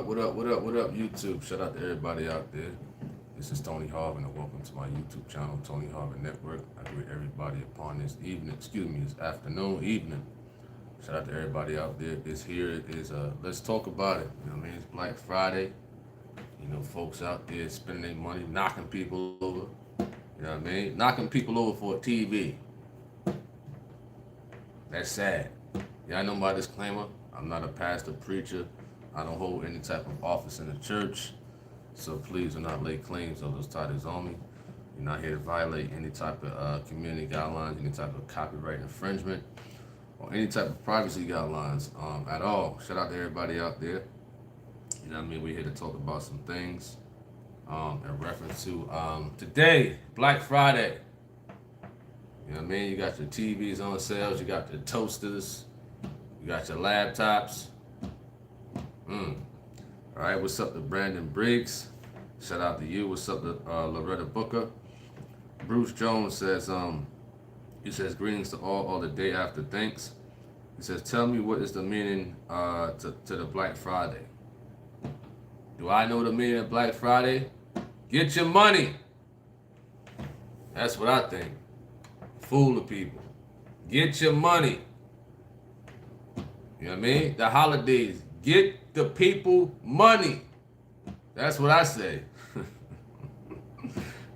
What up, YouTube? Shout out to everybody out there. This is Tony Harvin, and welcome to my YouTube channel, Tony Harvin Network. I greet everybody upon this this afternoon, evening. Shout out to everybody out there. This here is let's talk about it. You know what I mean? It's Black Friday. You know, folks out there spending their money, knocking people over. You know what I mean? Knocking people over for a TV. That's sad. Y'all know my disclaimer. I'm not a pastor, preacher. I don't hold any type of office in the church. So please do not lay claims of those titles on me. You're not here to violate any type of community guidelines, any type of copyright infringement, or any type of privacy guidelines at all. Shout out to everybody out there. You know what I mean? We're here to talk about some things in reference to today, Black Friday. You know what I mean? You got your TVs on sales, you got your toasters, you got your laptops. All right, what's up to Brandon Briggs? Shout out to you. What's up to Loretta Booker? Bruce Jones says, he says, greetings to all the day after thanks. He says, tell me what is the meaning to the Black Friday. Do I know the meaning of Black Friday? Get your money. That's what I think. Fool the people. Get your money. You know what I mean? The holidays. Get the people money. That's what I say.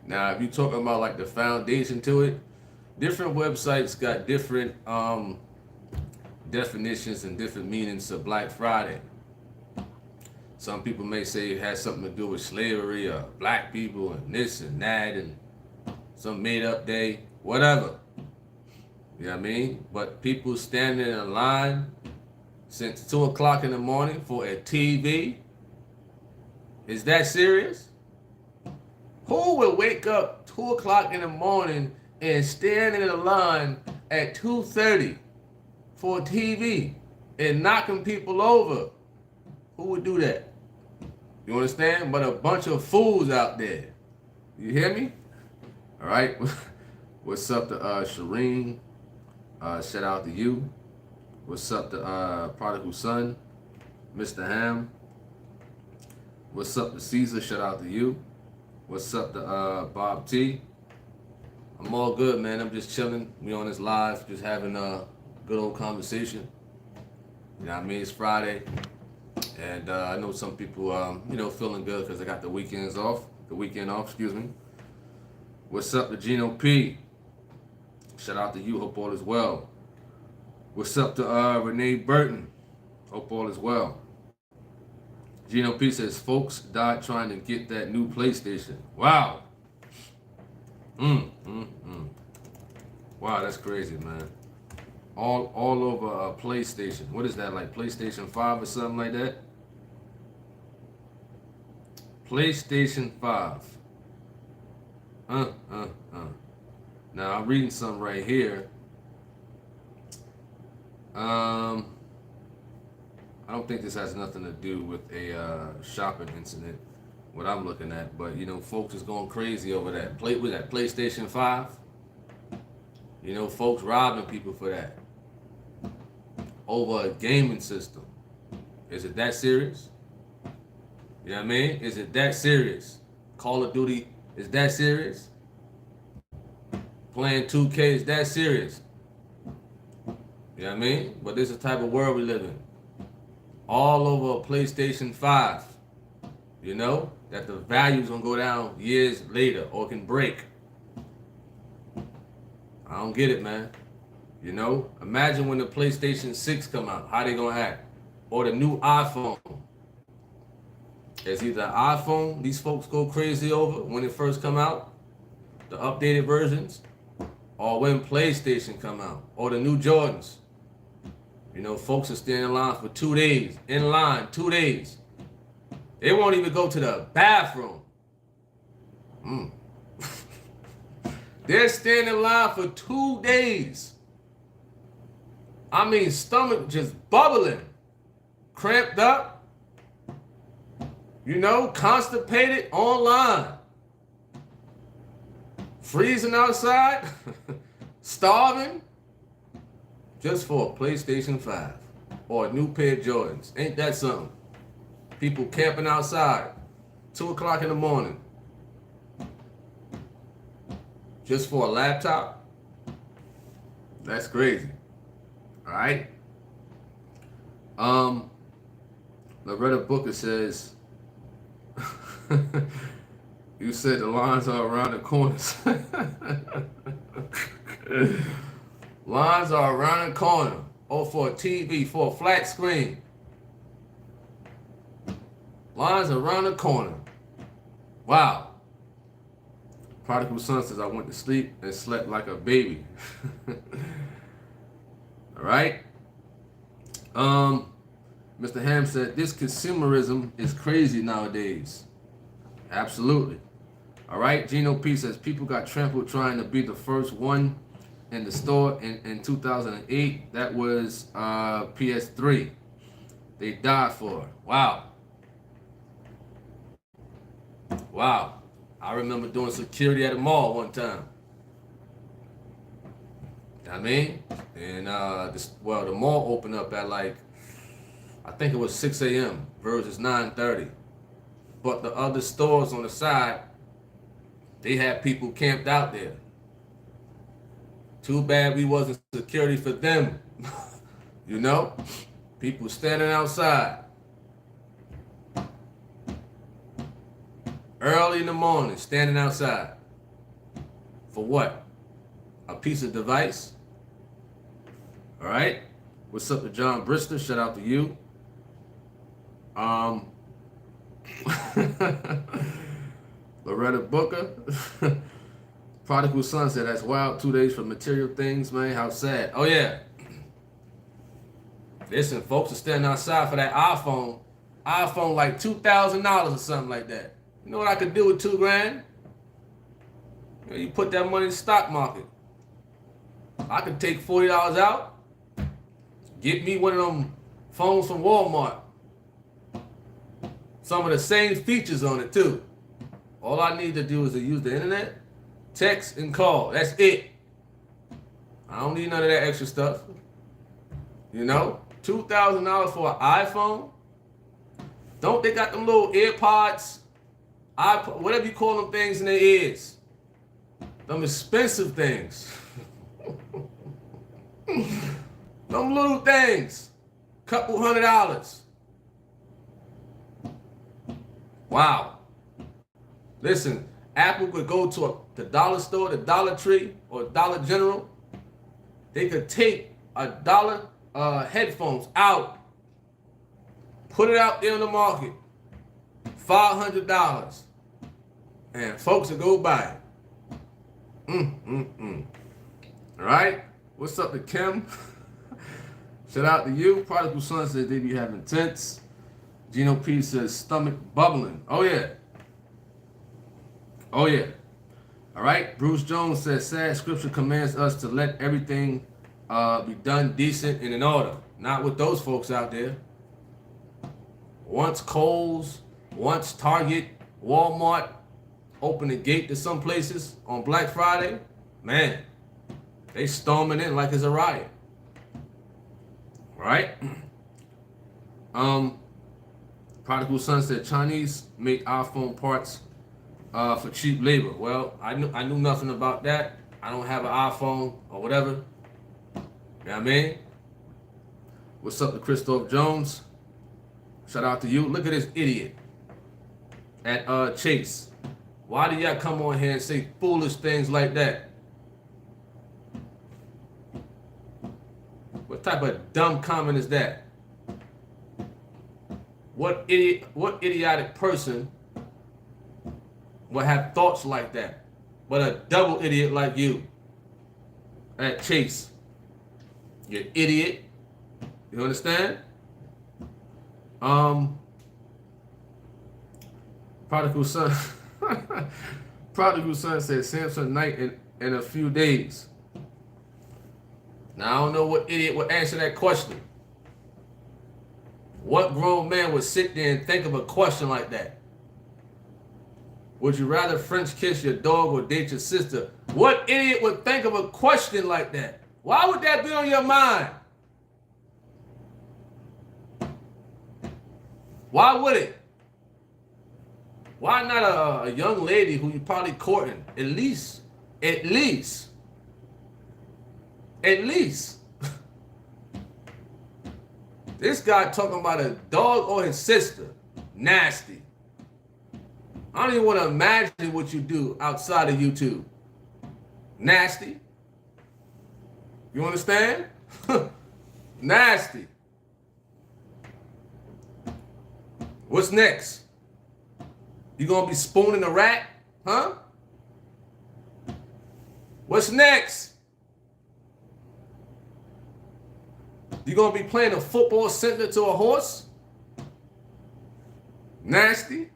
Now, if you're talking about like the foundation to it, different websites got different definitions and different meanings of Black Friday. Some people may say it has something to do with slavery or black people and this and that and some made up day, whatever. You know what I mean? But people standing in a line since 2 o'clock in the morning for a TV? Is that serious? Who would wake up 2 o'clock in the morning and stand in a line at 2:30 for a TV and knocking people over? Who would do that? You understand? But a bunch of fools out there. You hear me? All right. What's up to Shireen? Shout out to you. What's up to Prodigal Son, Mr. Ham? What's up to Caesar? Shout out to you. What's up to Bob T? I'm all good, man. I'm just chilling. We on this live, just having a good old conversation. You know what I mean? It's Friday. And I know some people, you know, feeling good because I got the weekend off, excuse me. What's up to Gino P? Shout out to you. Hope all is well. What's up to Renee Burton? Hope all is well. Gino P says, folks died trying to get that new PlayStation. Wow. Wow, that's crazy, man. All over PlayStation. What is that, like PlayStation 5 or something like that? PlayStation 5. Now, I'm reading something right here. I don't think this has nothing to do with a shopping incident, what I'm looking at, but you know, folks is going crazy over that. With that PlayStation 5, you know, folks robbing people for that. Over a gaming system. Is it that serious? You know what I mean? Is it that serious? Call of Duty is that serious? Playing 2K is that serious? You know what I mean? But this is the type of world we live in. All over a PlayStation 5. You know? That the value's gonna go down years later or can break. I don't get it, man. You know? Imagine when the PlayStation 6 come out. How they gonna act? Or the new iPhone. It's either iPhone these folks go crazy over when it first come out, the updated versions, or when PlayStation come out, or the new Jordans. You know, folks are standing in line for 2 days. In line, 2 days. They won't even go to the bathroom. They're standing in line for 2 days. I mean, stomach just bubbling. Cramped up. You know, constipated online. Freezing outside. Starving. Just for a PlayStation 5 or a new pair of Jordans. Ain't that something? People camping outside, 2 o'clock in the morning, just for a laptop. That's crazy. All right. Loretta Booker says, you said the lines are around the corners. Lines are around the corner. Oh, for a TV, for a flat screen. Lines around the corner. Wow. Prodigal son says, I went to sleep and slept like a baby. All right. Mr. Ham said, this consumerism is crazy nowadays. Absolutely. All right. Gino P says, people got trampled trying to be the first one in the store in 2008. That was PS3. They died for it. Wow. Wow. I remember doing security at a mall one time. I mean, and the mall opened up at like, I think it was 6 a.m. versus 9:30. But the other stores on the side, they had people camped out there. Too bad we wasn't security for them. You know? People standing outside. Early in the morning, standing outside. For what? A piece of device? All right? What's up to John Brister? Shout out to you. Loretta Booker. Prodigal son said, that's wild. 2 days for material things, man. How sad. Oh, yeah. Listen, folks are standing outside for that iPhone. iPhone like $2,000 or something like that. You know what I could do with $2,000? You know, you put that money in the stock market. I could take $40 out, get me one of them phones from Walmart. Some of the same features on it too. All I need to do is to use the internet, text, and call. That's it. I don't need none of that extra stuff. You know, $2,000 for an iPhone. Don't they got them little AirPods, iPod, whatever you call them things in their ears? Them expensive things. Them little things. Couple $100. Wow. Listen, Apple could go to the dollar store, the Dollar Tree, or Dollar General. They could take $1 headphones out, put it out there on the market, $500, and folks will go buy it. All right? What's up to Kim? Shout out to you. Prodigal son says they be having tents. Gino P says stomach bubbling. Oh, yeah. Oh, yeah. All right. Bruce Jones says sad scripture commands us to let everything be done decent and in order. Not with those folks out there. Once Kohl's, once Target, Walmart open the gate to some places on Black Friday, man, they storming in like it's a riot. Right? Prodigal son said Chinese make iPhone parts for cheap labor. Well, I knew nothing about that. I don't have an iPhone or whatever. You know what I mean? What's up to Christoph Jones? Shout out to you. Look at this idiot at Chase. Why do y'all come on here and say foolish things like that? What type of dumb comment is that? What idiotic person would have thoughts like that? But a double idiot like you at Chase. You idiot. You understand? Prodigal son. Prodigal son said Samson night in a few days. Now I don't know what idiot would answer that question. What grown man would sit there and think of a question like that? Would you rather French kiss your dog or date your sister? What idiot would think of a question like that? Why would that be on your mind? Why would it? Why not a young lady who you probably courting? At least. This guy talking about a dog or his sister. Nasty. I don't even want to imagine what you do outside of YouTube. Nasty. You understand? Nasty. What's next? You gonna be spooning a rat? Huh? What's next? You gonna be playing a football similar to a horse? Nasty.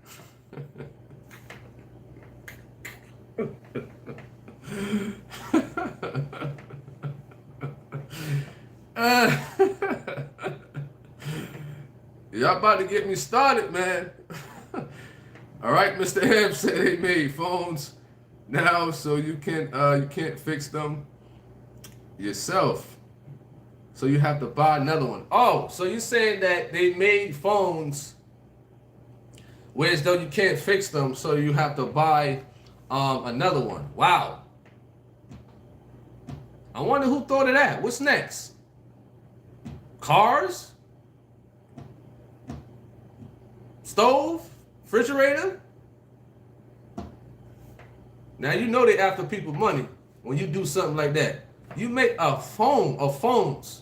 Y'all about to get me started, man. All right, Mr. Ham said they made phones now, so you can't fix them yourself. So you have to buy another one. Oh, so you're saying that they made phones whereas though you can't fix them, so you have to buy another one. Wow. I wonder who thought of that. What's next? Cars? Stove? Refrigerator? Now you know they after people money when you do something like that. You make a phone of phones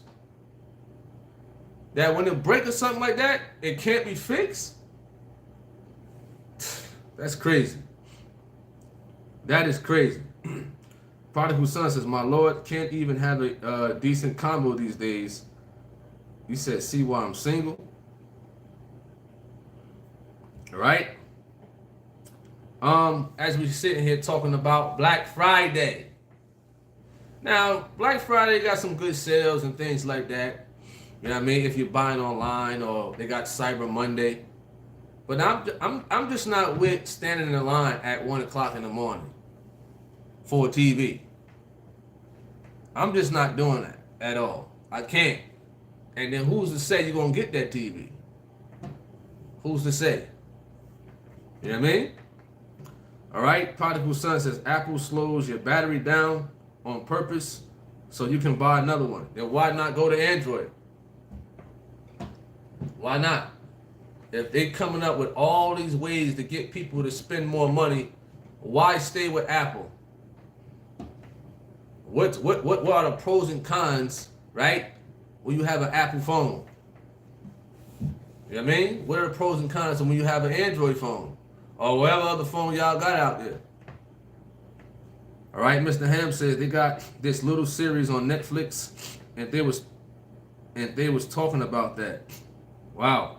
that when it breaks or something like that, it can't be fixed. That's crazy. That is crazy. Prodigal son says, my Lord, can't even have a decent combo these days. You said, see why I'm single? All right. As we sitting here talking about Black Friday. Now, Black Friday got some good sales and things like that. You know what I mean? If you're buying online, or they got Cyber Monday. But I'm just not with standing in the line at 1 o'clock in the morning for a TV. I'm just not doing that at all. I can't. And then who's to say you're gonna get that TV? Who's to say? You know what I mean? All right. Prodigal son says Apple slows your battery down on purpose so you can buy another one. Then why not go to Android? Why not? If they coming up with all these ways to get people to spend more money, why stay with Apple? What are the pros and cons, right? When you have an Apple phone? You know what I mean? What are the pros and cons when you have an Android phone? Or whatever other phone y'all got out there? All right, Mr. Ham says they got this little series on Netflix, and they was talking about that. Wow.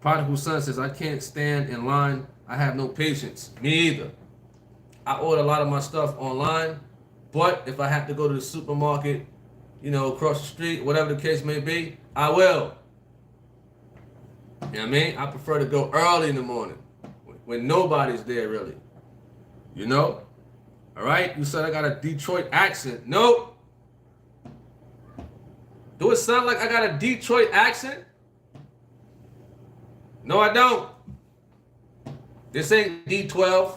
Prodigal son says, I can't stand in line. I have no patience. Me either. I order a lot of my stuff online, but if I have to go to the supermarket, you know, across the street, whatever the case may be, I will. You know what I mean? I prefer to go early in the morning when nobody's there really. You know? All right? You said I got a Detroit accent. Nope. Do it sound like I got a Detroit accent? No, I don't. This ain't D12.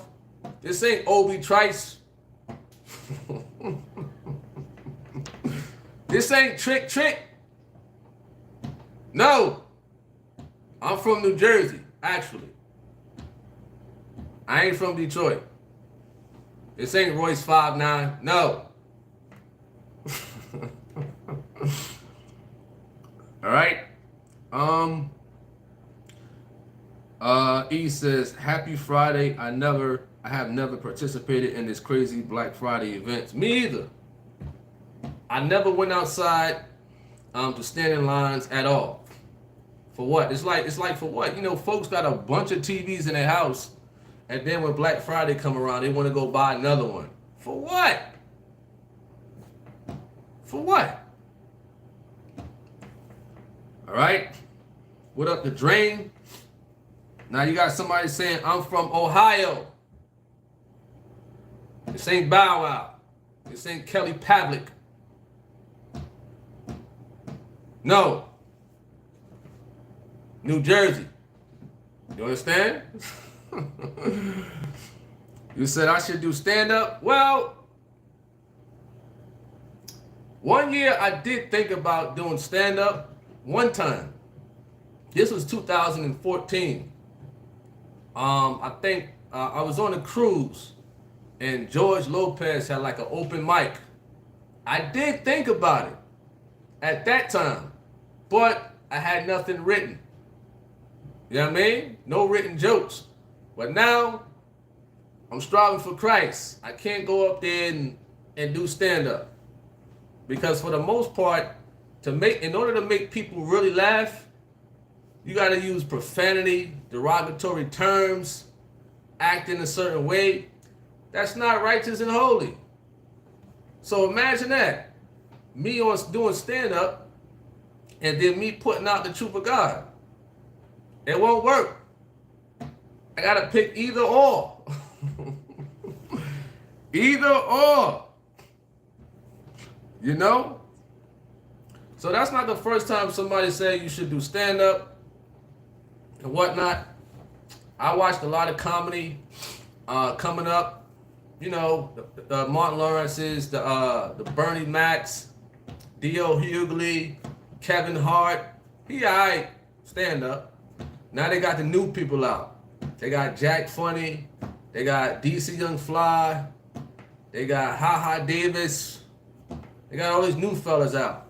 This ain't Obi Trice. This ain't Trick. No. I'm from New Jersey, actually. I ain't from Detroit. This ain't Royce 5'9". No. All right. E says, happy Friday. I have never participated in this crazy Black Friday events. Me either. I never went outside to stand in lines at all. For what? It's like for what? You know, folks got a bunch of TVs in their house, and then when Black Friday come around, they want to go buy another one. For what? For what? All right. What up, the drain? Now you got somebody saying, I'm from Ohio. This ain't Bow Wow. This ain't Kelly Pavlik. No. New Jersey. You understand? You said I should do stand-up? Well, one year I did think about doing stand-up one time. This was 2014. I think I was on a cruise and George Lopez had like an open mic. I did think about it at that time, but I had nothing written. You know what I mean? No written jokes. But now I'm striving for Christ. I can't go up there and do stand-up. Because for the most part, in order to make people really laugh, you got to use profanity, derogatory terms, act in a certain way. That's not righteous and holy. So imagine that. Me doing stand-up and then me putting out the truth of God. It won't work. I got to pick either or. Either or. You know? So that's not the first time somebody said you should do stand-up and whatnot. I watched a lot of comedy coming up. You know, the Martin Lawrence's, the Bernie Macs, D.O. Hughley, Kevin Hart. He alright, stand-up. Now they got the new people out. They got Jack Funny. They got DC Young Fly. They got Ha Ha Davis. They got all these new fellas out,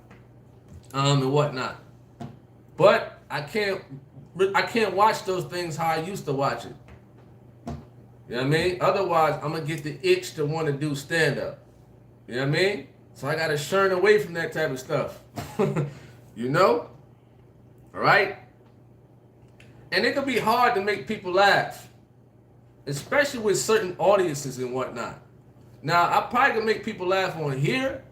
and whatnot. But I can't watch those things how I used to watch it. You know what I mean? Otherwise, I'm gonna get the itch to want to do stand-up. You know what I mean? So I gotta shun away from that type of stuff. You know? All right? And it can be hard to make people laugh, especially with certain audiences and whatnot. Now, I probably can make people laugh on here,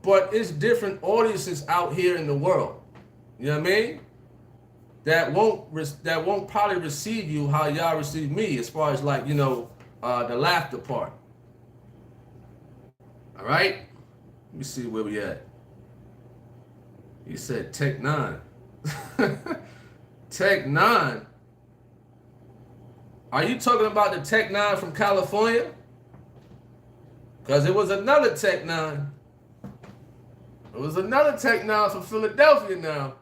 but it's different audiences out here in the world. You know what I mean? That won't probably receive you how y'all receive me, as far as like, you know, the laughter part. All right? Let me see where we at. He said Tech 9. Tech 9? Are you talking about the Tech 9 from California? Because it was another Tech 9. It was another Tech 9 from Philadelphia now.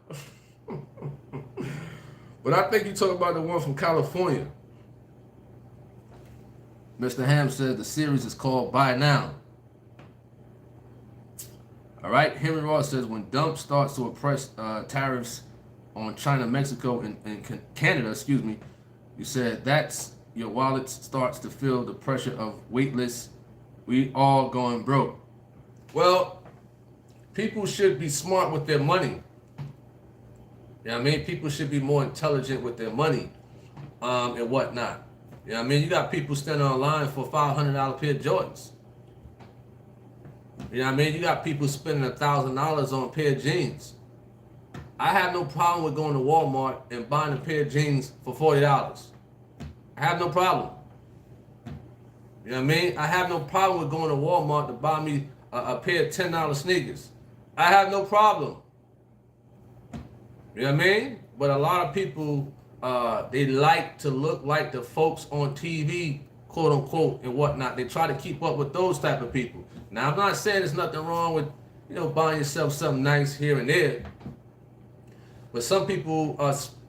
But I think you're talking about the one from California. Mr. Ham said the series is called By Now. All right. Henry Ross says when Dump starts to oppress tariffs on China, Mexico, and Canada, you said that's your wallet starts to feel the pressure of weightless. We all going broke. Well, people should be smart with their money. You know what I mean? People should be more intelligent with their money and whatnot. You know what I mean? You got people standing online for $500 pair of Jordans. You know what I mean? You got people spending $1,000 on a pair of jeans. I have no problem with going to Walmart and buying a pair of jeans for $40. I have no problem. You know what I mean? I have no problem with going to Walmart to buy me a pair of $10 sneakers. I have no problem. You know what I mean? But a lot of people, they like to look like the folks on TV, quote unquote, and whatnot. They try to keep up with those type of people. Now, I'm not saying there's nothing wrong with, you know, buying yourself something nice here and there. But some people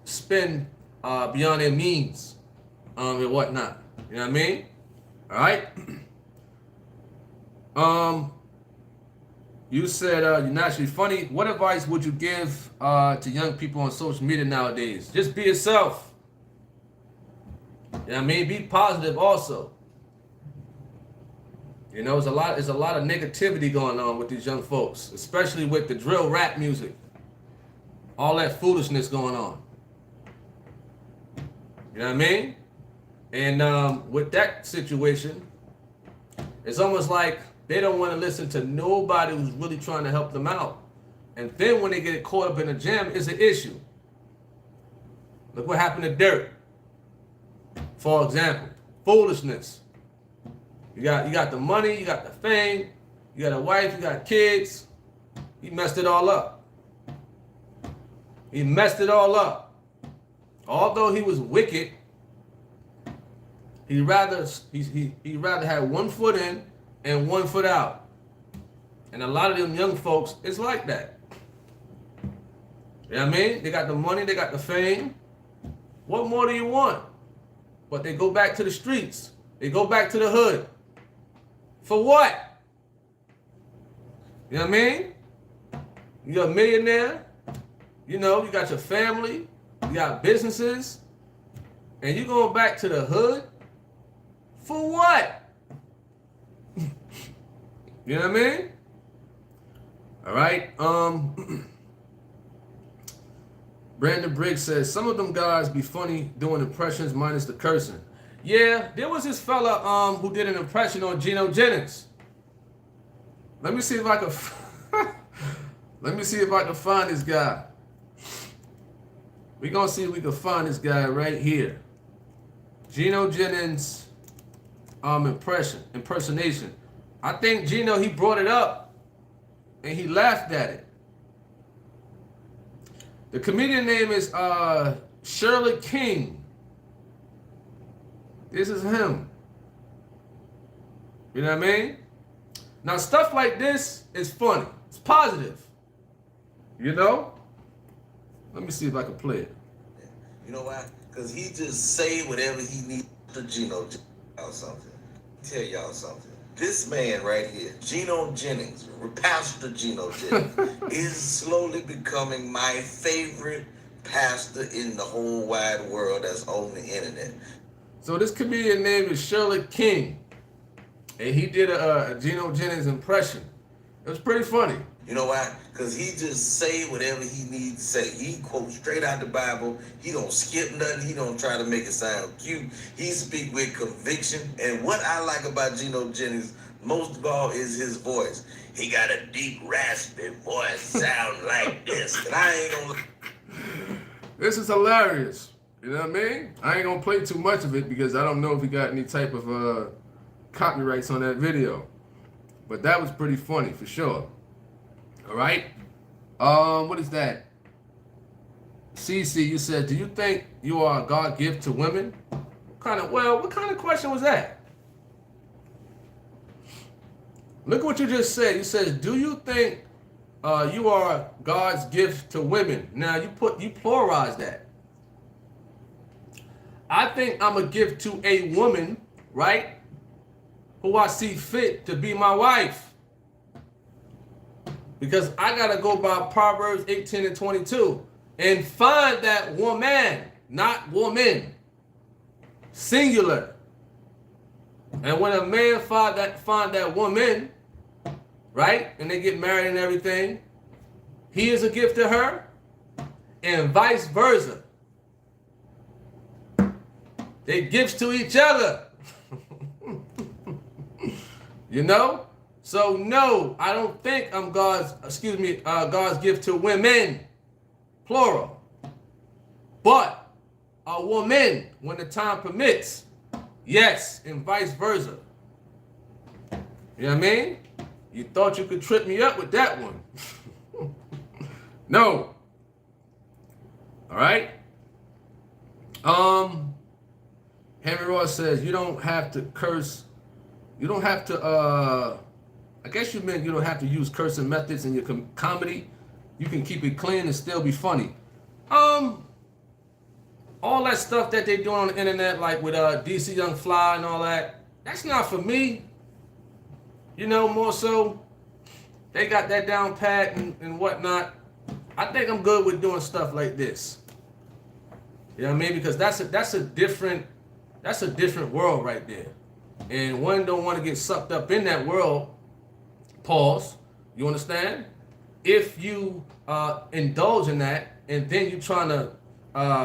spend beyond their means and whatnot. You know what I mean? All right. You said you're naturally funny. What advice would you give to young people on social media nowadays? Just be yourself. You know what I mean? Be positive also. You know, there's a lot of negativity going on with these young folks, especially with the drill rap music. All that foolishness going on. You know what I mean? And with that situation, it's almost like they don't want to listen to nobody who's really trying to help them out. And then when they get caught up in a jam, it's an issue. Look what happened to Dirk. For example, foolishness. You got the money, you got the fame, you got a wife, you got kids. He messed it all up. He messed it all up. Although he was wicked, he rather had one foot in and one foot out. And a lot of them young folks, it's like that. You know what I mean? They got the money, they got the fame. What more do you want? But they go back to the streets. They go back to the hood. For what? You know what I mean? You're a millionaire. You know, you got your family. You got businesses. And you going back to the hood? For what? You know what I mean? All right. Brandon Briggs says, some of them guys be funny doing impressions minus the cursing. Yeah, there was this fella who did an impression on Geno Jennings. Let me see if I can find this guy. We're gonna see if we can find this guy right here. Geno Jennings impersonation. I think Geno, he brought it up and he laughed at it. The comedian name is Shirley King. This is him. You know what I mean? Now stuff like this is funny. It's positive. You know? Let me see if I can play it. You know why? Because he just say whatever he needs to Geno y'all something. Tell y'all something. This man right here, Geno Jennings, Pastor Geno Jennings, is slowly becoming my favorite pastor in the whole wide world that's on the internet. So this comedian name is Shirley King, and he did a Geno Jennings impression. It was pretty funny. You know why? Because he just say whatever he needs to say. He quotes straight out the Bible. He don't skip nothing. He don't try to make it sound cute. He speak with conviction. And what I like about Geno Jennings most of all is his voice. He got a deep, raspy voice, sound like this. And I ain't gonna... This is hilarious. You know what I mean? I ain't gonna play too much of it because I don't know if he got any type of copyrights on that video. But that was pretty funny for sure. All right. What is that? CC, you said, do you think you are a God gift to women? What kind of question was that? Look at what you just said. You said, do you think you are God's gift to women? Now you pluralize that. I think I'm a gift to a woman, right? Who I see fit to be my wife. Because I got to go by Proverbs 18 and 22 and find that woman, not woman, singular. And when a man find that woman, right, and they get married and everything, he is a gift to her, and vice versa. They gifts to each other. You know? So no, I don't think I'm God's gift to women, plural. But a woman, when the time permits, yes, and vice versa. You know what I mean? You thought you could trip me up with that one. No. All right. Henry Ross says you don't have to curse. You don't have to. I guess you meant you don't have to use cursing methods in your comedy. You can keep it clean and still be funny. All that stuff that they doing on the internet, like with DC Young Fly and all that, that's not for me. You know, more so, they got that down pat and whatnot. I think I'm good with doing stuff like this. You know what I mean? Because that's a different world right there. And one don't want to get sucked up in that world. Pause. You understand? If you indulge in that and then you're trying to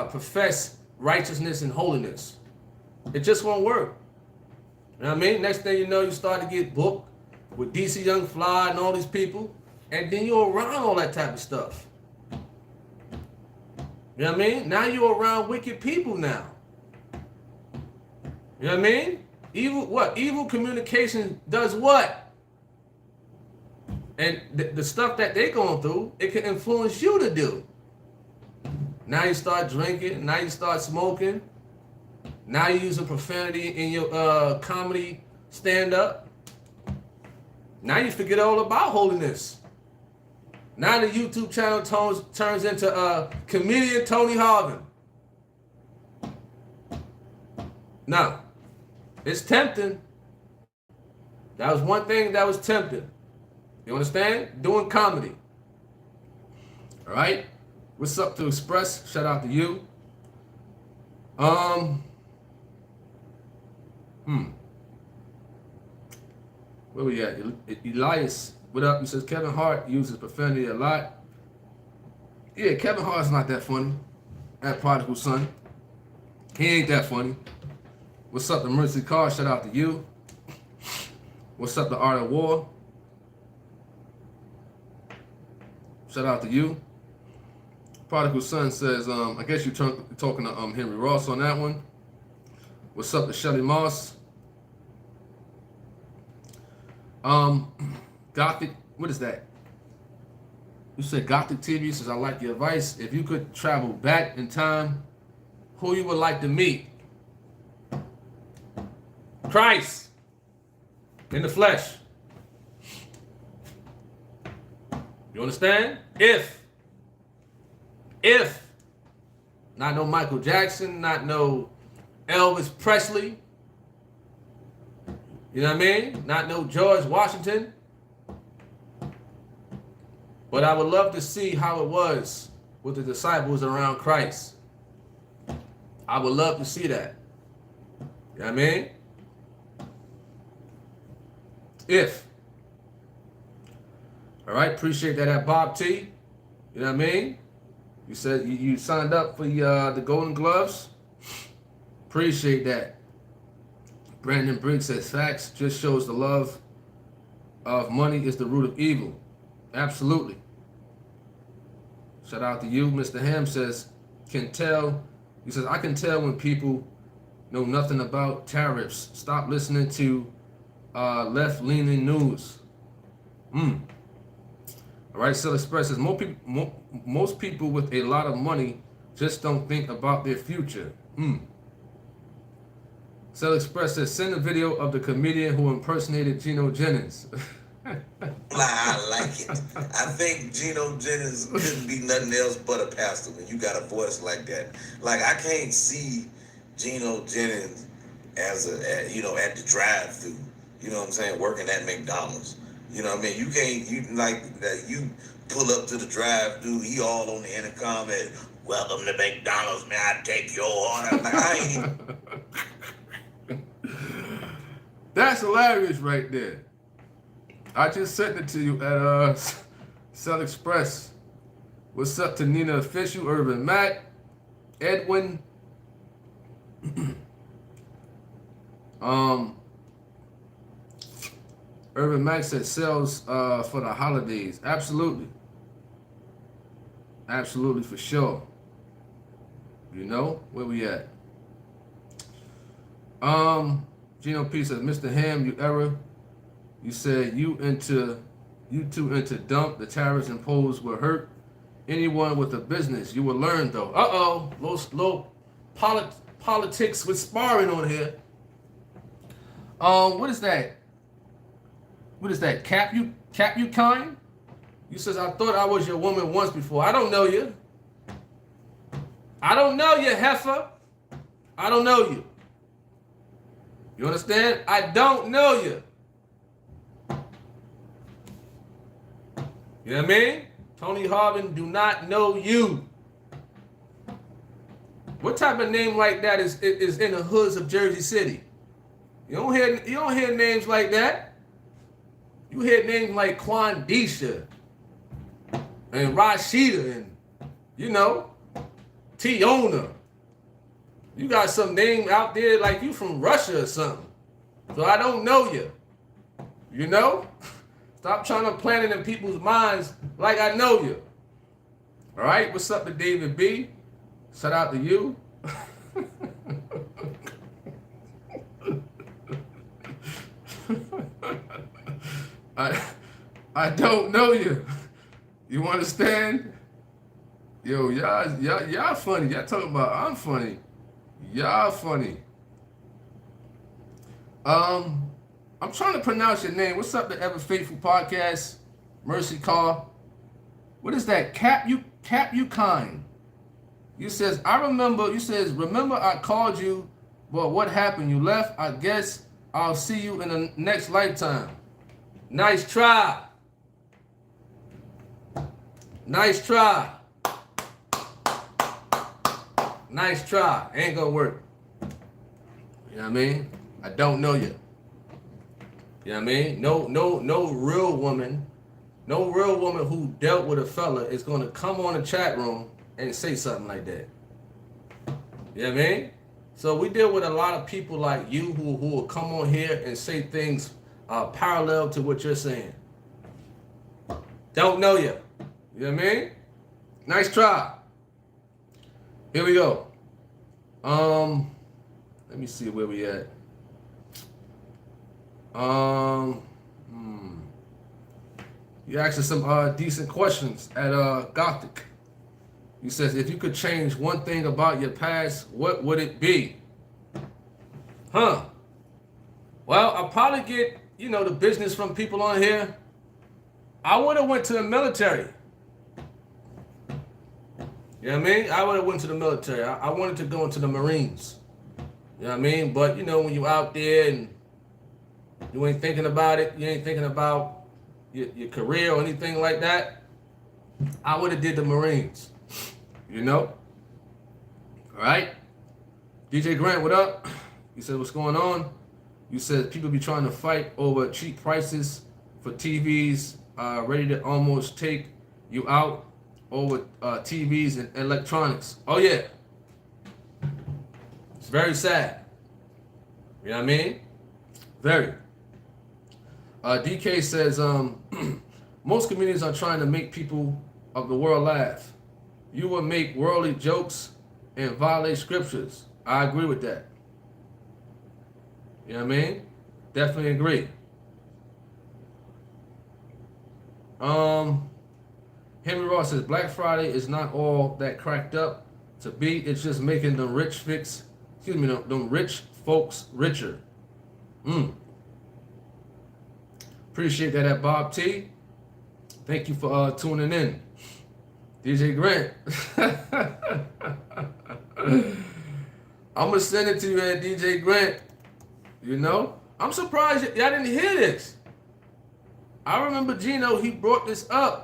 profess righteousness and holiness, it just won't work. You know what I mean? Next thing you know, you start to get booked with DC Young Fly and all these people, and then you're around all that type of stuff. You know what I mean? Now you're around wicked people now. You know what I mean? Evil communication does what? And the stuff that they're going through, it can influence you to do. Now you start drinking. Now you start smoking. Now you're using profanity in your comedy stand-up. Now you forget all about holiness. Now the YouTube channel turns into comedian Tony Harvin. Now, it's tempting. That was one thing that was tempting. You understand? Doing comedy. All right? What's up to Express? Shout out to you. Where we at? Elias, what up? He says Kevin Hart uses profanity a lot. Yeah, Kevin Hart's not that funny. That prodigal son. He ain't that funny. What's up to Mercy Carr? Shout out to you. What's up to Art of War? Shout out to you. Prodigal Son says, I guess you're talking to Henry Ross on that one. What's up to Shelly Moss? Gothic, what is that? You said Gothic TV says, I like your advice. If you could travel back in time, who you would like to meet? Christ in the flesh. You understand? If not no Michael Jackson, not no Elvis Presley, you know what I mean? Not no George Washington. But I would love to see how it was with the disciples around Christ. I would love to see that. You know what I mean? If. All right, appreciate that at Bob T. You know what I mean? You said you signed up for the Golden Gloves. Appreciate that. Brandon Briggs says facts just shows the love of money is the root of evil. Absolutely. Shout out to you. Mr. Ham says, can tell. He says, I can tell when people know nothing about tariffs. Stop listening to left-leaning news. All right, Still Express says, most people with a lot of money just don't think about their future. Still Express says, send a video of the comedian who impersonated Geno Jennings. I like it. I think Geno Jennings couldn't be nothing else but a pastor when you got a voice like that. Like, I can't see Geno Jennings as at the drive-thru. You know what I'm saying? Working at McDonald's. You know what I mean? You pull up to the drive-thru, he all on the intercom and, welcome to McDonald's, may I take your order? Like, I ain't even... That's hilarious right there. I just sent it to you at Cell Express. What's up to Nina Official, Urban Mac, Edwin, Urban Mac said sales for the holidays. Absolutely. Absolutely, for sure. You know, where we at? Gino P says, Mr. Ham, you error. You said you two into dump. The tariffs imposed will hurt anyone with a business. You will learn though. Little politics with sparring on here. What is that? What is that? Cap you kind? You says, I thought I was your woman once before. I don't know you. I don't know you, heifer. I don't know you. You understand? I don't know you. You know what I mean? Tony Harvin do not know you. What type of name like that is in the hoods of Jersey City? You don't hear names like that. You hear names like Quandisha and Rashida and Tiona. You got some name out there like you from Russia or something. So I don't know you. You know? Stop trying to plant it in people's minds like I know you. All right? What's up to David B? Shout out to you. I don't know you. You understand? Yo, y'all funny. Y'all talking about I'm funny. Y'all funny. I'm trying to pronounce your name. What's up, the Ever Faithful Podcast? Mercy Call. What is that? Cap you kind. You says, remember I called you, but what happened? You left. I guess I'll see you in the next lifetime. Nice try. Nice try. Nice try. Ain't gonna work. You know what I mean? I don't know you. You know what I mean? No real woman who dealt with a fella is gonna come on the chat room and say something like that. You know what I mean? So we deal with a lot of people like you who will come on here and say things parallel to what you're saying. Don't know you. You know what I mean? Nice try. Here we go. Let me see where we at. You asked us some decent questions at Gothic. He says, if you could change one thing about your past, what would it be? Well, I'll probably get, the business from people on here. I would have went to the military. You know what I mean? I would have went to the military. I wanted to go into the Marines. You know what I mean? But, when you out there and you ain't thinking about it, you ain't thinking about your career or anything like that, I would have did the Marines. All right? DJ Grant, what up? You said, what's going on? You said people be trying to fight over cheap prices for TVs, ready to almost take you out over TVs and electronics. Oh, yeah. It's very sad. You know what I mean? Very. DK says, most comedians are trying to make people of the world laugh. You will make worldly jokes and violate scriptures. I agree with that. You know what I mean? Definitely agree. Henry Ross says, Black Friday is not all that cracked up to be. It's just making them rich folks richer. Appreciate that at Bob T. Thank you for tuning in. DJ Grant. I'm going to send it to you at DJ Grant. I'm surprised y'all didn't hear this. I remember Gino, he brought this up.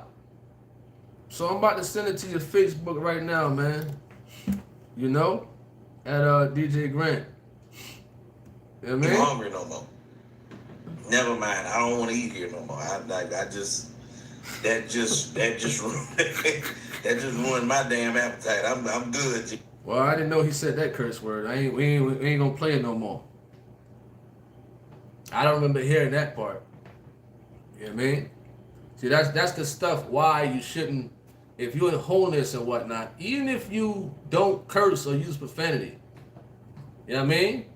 So I'm about to send it to your Facebook right now, man. At DJ Grant. You know what I mean? I'm hungry no more. Never mind. I don't want to eat here no more. That just ruined my damn appetite. I'm good. Well, I didn't know he said that curse word. We ain't gonna play it no more. I don't remember hearing that part. You know what I mean? See, that's the stuff why you shouldn't, if you're in wholeness and whatnot, even if you don't curse or use profanity, you know what I mean?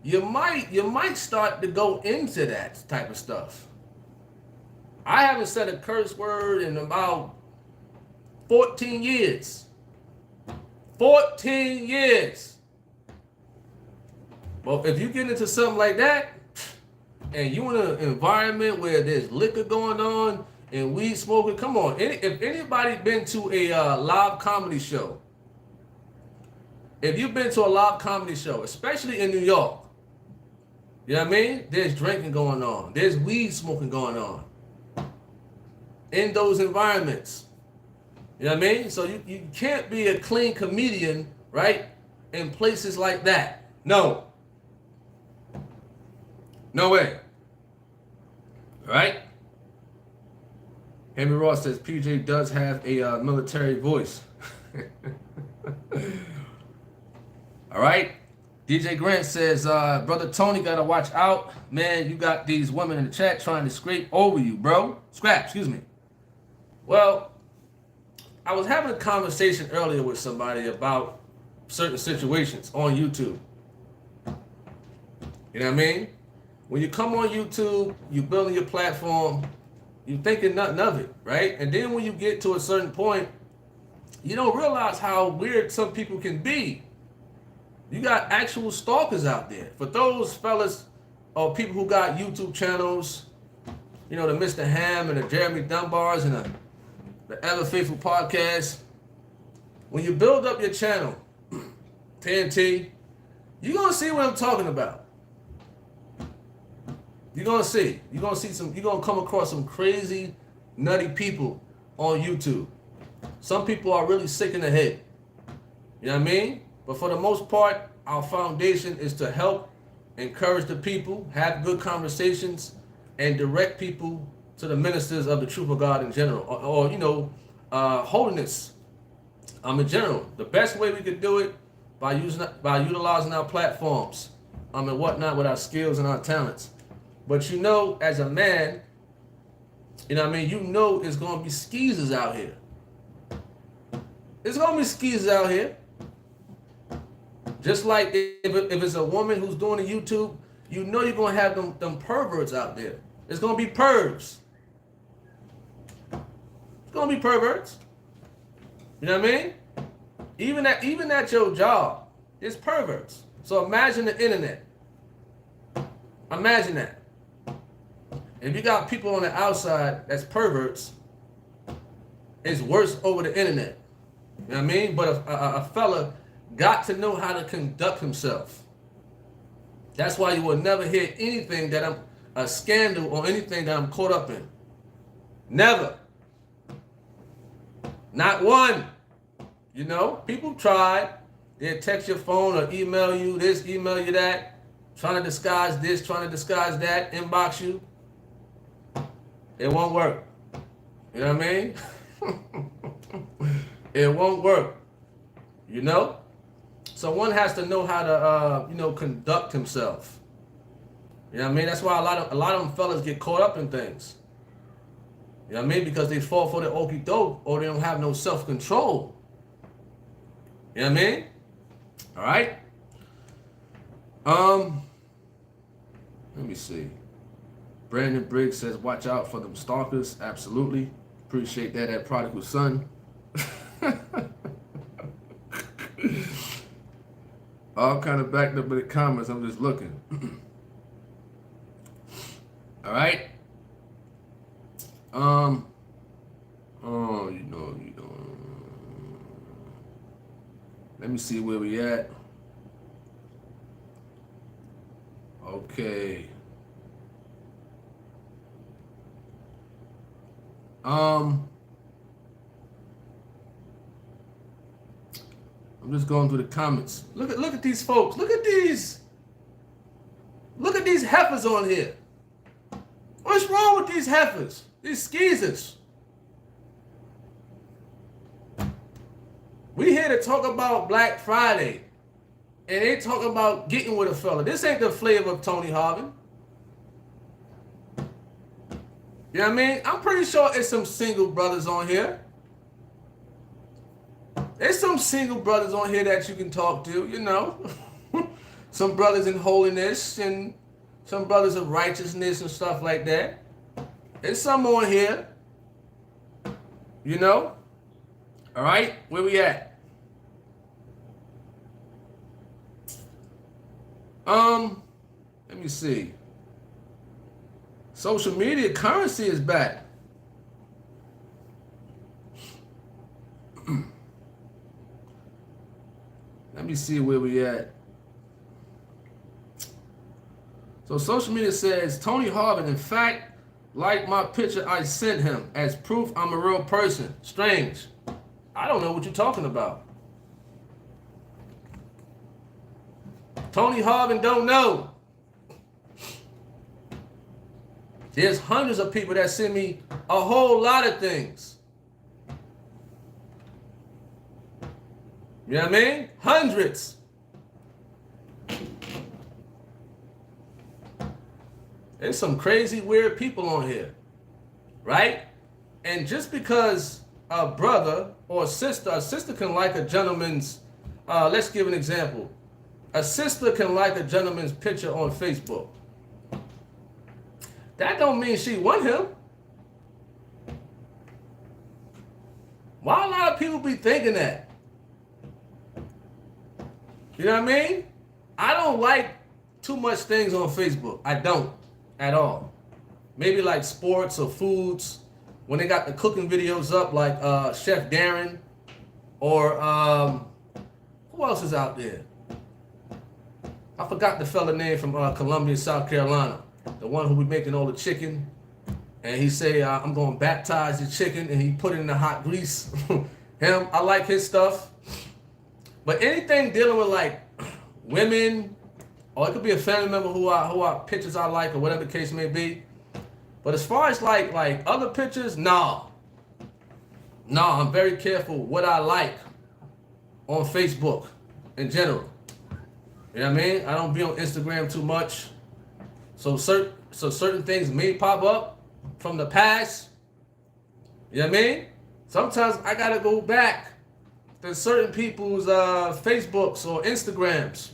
You might start to go into that type of stuff. I haven't said a curse word in about 14 years. 14 years. Well, if you get into something like that, and you in an environment where there's liquor going on and weed smoking, come on. If anybody been to a live comedy show, if you've been to a live comedy show, especially in New York, you know what I mean? There's drinking going on. There's weed smoking going on. In those environments. You know what I mean? So you can't be a clean comedian, right? In places like that. No. No way. Right? Henry Ross says PJ does have a military voice. All right? DJ Grant says, Brother Tony, gotta watch out. Man, you got these women in the chat trying to scrape over you, bro. Excuse me. Well, I was having a conversation earlier with somebody about certain situations on YouTube. You know what I mean? When you come on YouTube, you building your platform, you thinking nothing of it, right? And then when you get to a certain point, You don't realize how weird some people can be. You got actual stalkers out there. For those fellas or people who got YouTube channels, you know, the Mr. Ham and the Jeremy Dunbars and the Ever Faithful podcast, when you build up your channel, TNT, you're going to see what I'm talking about. You're going to see. You're going to come across some crazy, nutty people on YouTube. Some people are really sick in the head. You know what I mean? But for the most part, our foundation is to help, encourage the people, have good conversations, and direct people to the ministers of the truth of God in general, or you know, holiness in general. The best way we could do it by utilizing our platforms and whatnot with our skills and our talents. But you know, as a man, you know what I mean, you know it's going to be skeezers out here. There's going to be skeezers out here. Just like if it's a woman who's doing a YouTube, you know you're going to have them perverts out there. It's going to be pervs. It's going to be perverts. You know what I mean? Even at your job, it's perverts. So imagine the internet. Imagine that. If you got people on the outside that's perverts, it's worse over the internet. You know what I mean? But a fella got to know how to conduct himself. That's why you will never hear anything that I'm a scandal or anything that I'm caught up in. Never. Not one. You know, people try. They'll text your phone or email you this, email you that, trying to disguise this, trying to disguise that, inbox you. It won't work. You know what I mean? It won't work. You know? So one has to know how to, you know, conduct himself. You know what I mean? That's why a lot of them fellas get caught up in things. You know what I mean? Because they fall for the okie doke or they don't have no self-control. You know what I mean? All right. Let me see. Brandon Briggs says, watch out for them stalkers. Absolutely. Appreciate that prodigal son. All kind of backed up in the comments. I'm just looking. All right. You know. Let me see where we at. Okay. I'm just going through the comments. Look at these folks. Look at these heifers on here. What's wrong with these heifers? These skeezers. We here to talk about Black Friday. And they talk about getting with a fella. This ain't the flavor of Tony Harvin. You know what I mean? I'm pretty sure it's some single brothers on here. There's some single brothers on here that you can talk to, you know. Some brothers in holiness and some brothers of righteousness and stuff like that. There's some on here. You know? All right? Where we at? Let me see. Social media currency is back. Let me see where we at. So social media says, Tony Harvin, in fact, like my picture I sent him as proof I'm a real person. Strange. I don't know what you're talking about. Tony Harvin don't know. There's hundreds of people that send me a whole lot of things. You know what I mean? Hundreds. There's some crazy, weird people on here, right? And just because a brother or a sister can like a gentleman's, let's give an example. A sister can like a gentleman's picture on Facebook. That don't mean she want him. Why a lot of people be thinking that? You know what I mean? I don't like too much things on Facebook. I don't at all. Maybe like sports or foods. When they got the cooking videos up, like Chef Darren, or who else is out there? I forgot the fella name from Columbia, South Carolina. The one who be making all the chicken. And he say, I'm going to baptize the chicken, and he put it in the hot grease. Him, I like his stuff. But anything dealing with like women, or it could be a family member who are pictures I like, or whatever the case may be. But as far as like other pictures, no, I'm very careful what I like on Facebook in general. You know what I mean? I don't be on Instagram too much. So certain things may pop up from the past. You know what I mean? Sometimes I gotta go back to certain people's Facebooks or Instagrams.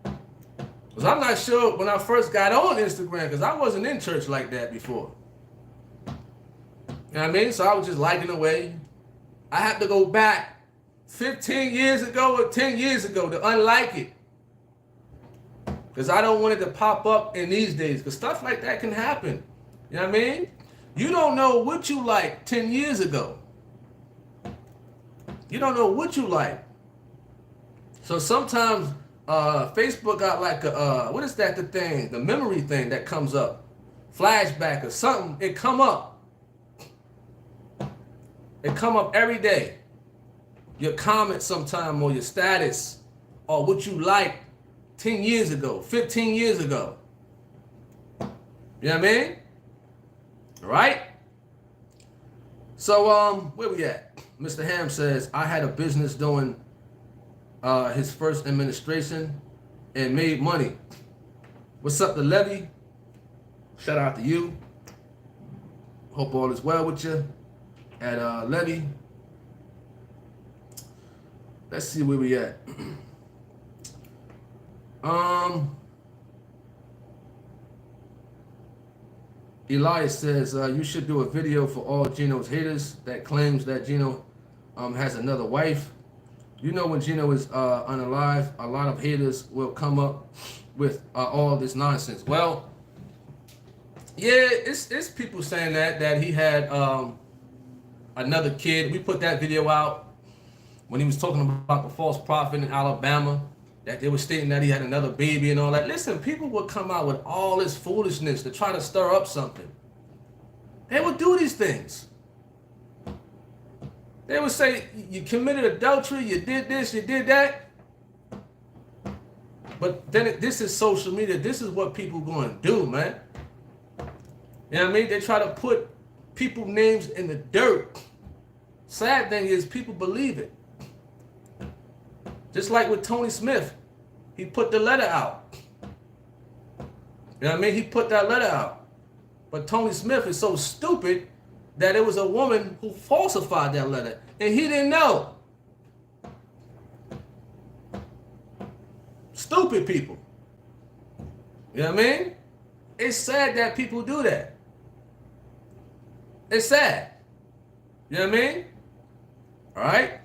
Because I'm not sure when I first got on Instagram, because I wasn't in church like that before. You know what I mean? So I was just liking away. I had to go back 15 years ago or 10 years ago to unlike it. Because I don't want it to pop up in these days. Because stuff like that can happen. You know what I mean? You don't know what you like 10 years ago. You don't know what you like. So sometimes Facebook got like a, what is that, the thing? The memory thing that comes up. Flashback or something. It come up. It come up every day. Your comments sometime, or your status, or what you like 10 years ago, 15 years ago. You know what I mean? Right? So, where we at? Mr. Ham says, I had a business doing his first administration and made money. What's up, the Levy? Shout out to you. Hope all is well with you at Levy. Let's see where we at. Elias says, you should do a video for all Gino's haters that claims that Gino has another wife. You know, when Gino is unalive, a lot of haters will come up with all this nonsense. Well, yeah, it's people saying that he had another kid. We put that video out when he was talking about the false prophet in Alabama, that they were stating that he had another baby and all that. Listen, people would come out with all this foolishness to try to stir up something. They would do these things. They would say, you committed adultery, you did this, you did that. But then this is social media. This is what people going to do, man. You know what I mean? They try to put people's names in the dirt. Sad thing is, people believe it. Just like with Tony Smith, he put the letter out. You know what I mean? He put that letter out. But Tony Smith is so stupid that it was a woman who falsified that letter, and he didn't know. Stupid people. You know what I mean? It's sad that people do that. It's sad. You know what I mean? All right?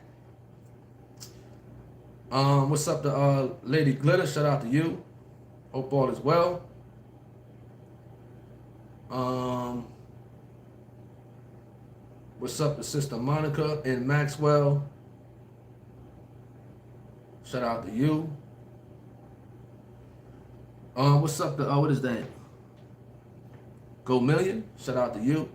What's up to Lady Glitter? Shout out to you. Hope all is well. What's up to Sister Monica and Maxwell? Shout out to you. What's up to what is that? Go Million. Shout out to you.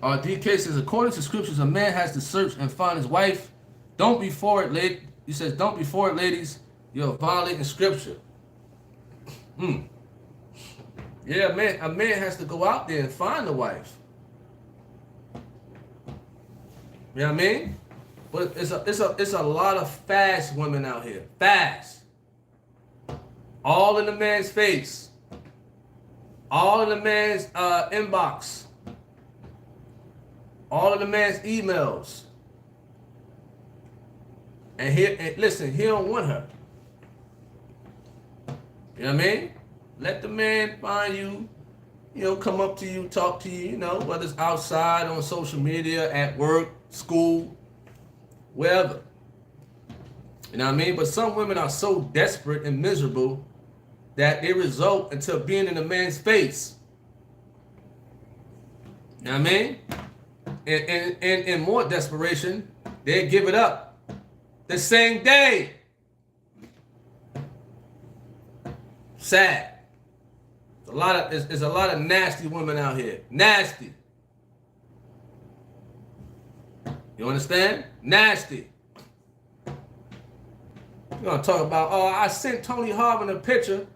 DK says, according to scriptures, a man has to search and find his wife. Don't be for it, lady. He says, don't be for it, ladies. You're violating scripture. Yeah, man. A man has to go out there and find a wife. You know what I mean? But it's a lot of fast women out here. Fast. All in the man's face. All in the man's inbox. All in the man's emails. And listen, he don't want her. You know what I mean? Let the man find you, come up to you, talk to you, whether it's outside, on social media, at work, school, wherever. You know what I mean? But some women are so desperate and miserable that they result into being in a man's face. You know what I mean? And in more desperation, they give it up the same day. Sad. There's a lot of nasty women out here. Nasty. You understand? Nasty. You're gonna talk about, oh, I sent Tony Harvin a picture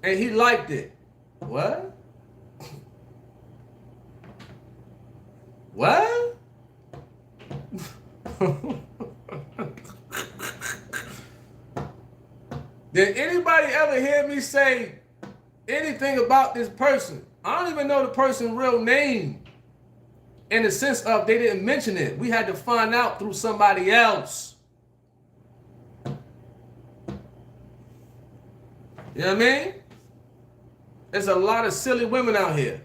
and he liked it. What? What? Did anybody ever hear me say anything about this person? I don't even know the person's real name. In the sense of they didn't mention it. We had to find out through somebody else. You know what I mean? There's a lot of silly women out here.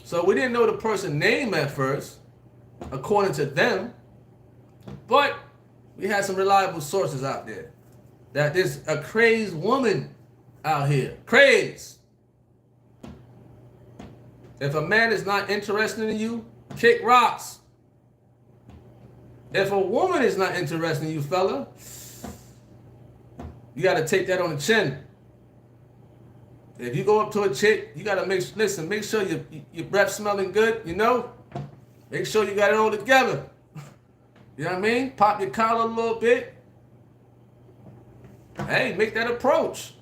So we didn't know the person's name at first, according to them. But we had some reliable sources out there. That there's a crazed woman out here. Crazed. If a man is not interested in you, kick rocks. If a woman is not interested in you, fella, you got to take that on the chin. If you go up to a chick, you got to make sure your breath smelling good, you know? Make sure you got it all together. You know what I mean? Pop your collar a little bit. Hey, make that approach.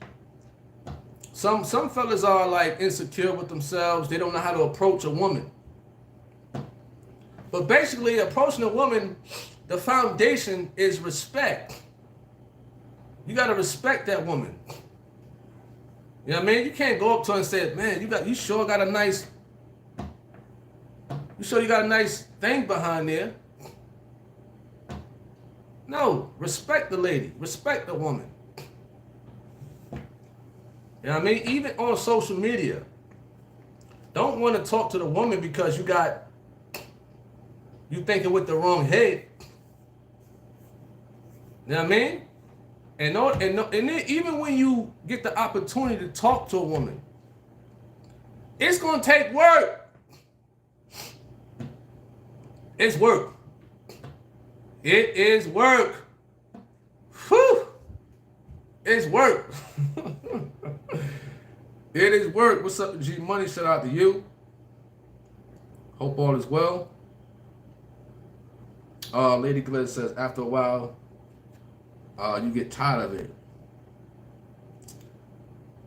Some fellas are like insecure with themselves. They don't know how to approach a woman. But basically, approaching a woman, the foundation is respect. You got to respect that woman. You know what I mean? You can't go up to her and say, man, you sure you got a nice thing behind there. No, respect the lady. Respect the woman. You know what I mean? Even on social media. Don't want to talk to the woman because you thinking with the wrong head. You know what I mean? And then even when you get the opportunity to talk to a woman, it's going to take work. It's work. It is work. Whew. It's work. It is work. What's up, G Money? Shout out to you. Hope all is well. Lady Glitter says, after a while, you get tired of it.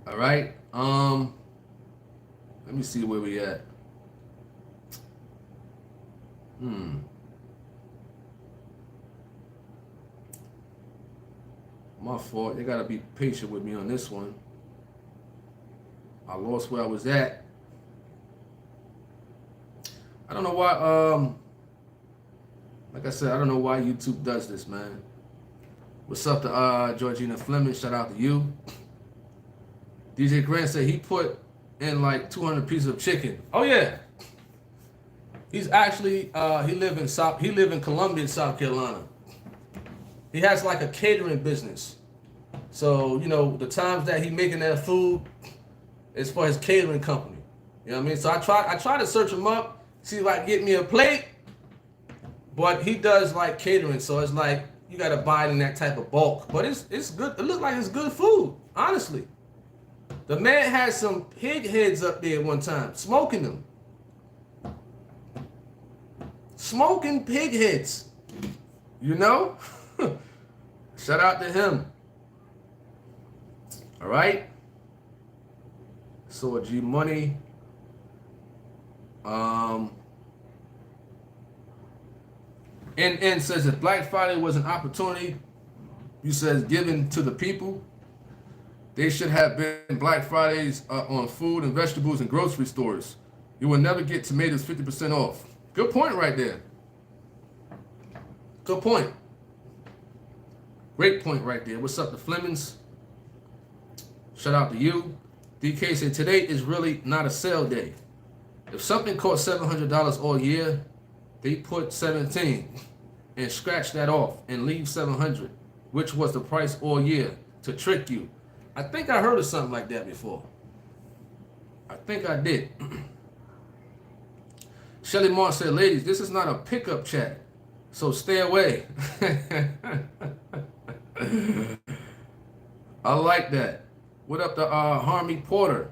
All right. Let me see where we at. My fault. You gotta be patient with me on this one. I lost where I was at. I don't know why. Like I said, I don't know why YouTube does this, man. What's up to Georgina Fleming? Shout out to you. DJ Grant said he put in like 200 pieces of chicken. Oh yeah. He's actually he live in Columbia, South Carolina. He has like a catering business. So, you know, the times that he making that food is for his catering company. You know what I mean? So I try to search him up, see if I can get me a plate. But he does like catering, so it's like you gotta buy it in that type of bulk. But it's good. It looks like it's good food, honestly. The man had some pig heads up there one time, smoking them. Smoking pig heads. You know? Shout out to him. All right. So G Money. And says if Black Friday was an opportunity, you says given to the people, they should have been Black Fridays on food and vegetables and grocery stores. You will never get tomatoes 50% off. Good point right there. Good point. Great point right there. What's up, the Flemings? Shout out to you. DK said today is really not a sale day. If something costs $700 all year, they put 17 and scratch that off and leave 700, which was the price all year to trick you. I think I heard of something like that before. I think I did. Shelly Moore said, ladies, this is not a pickup chat, so stay away. I like that. What up to Harmy Porter?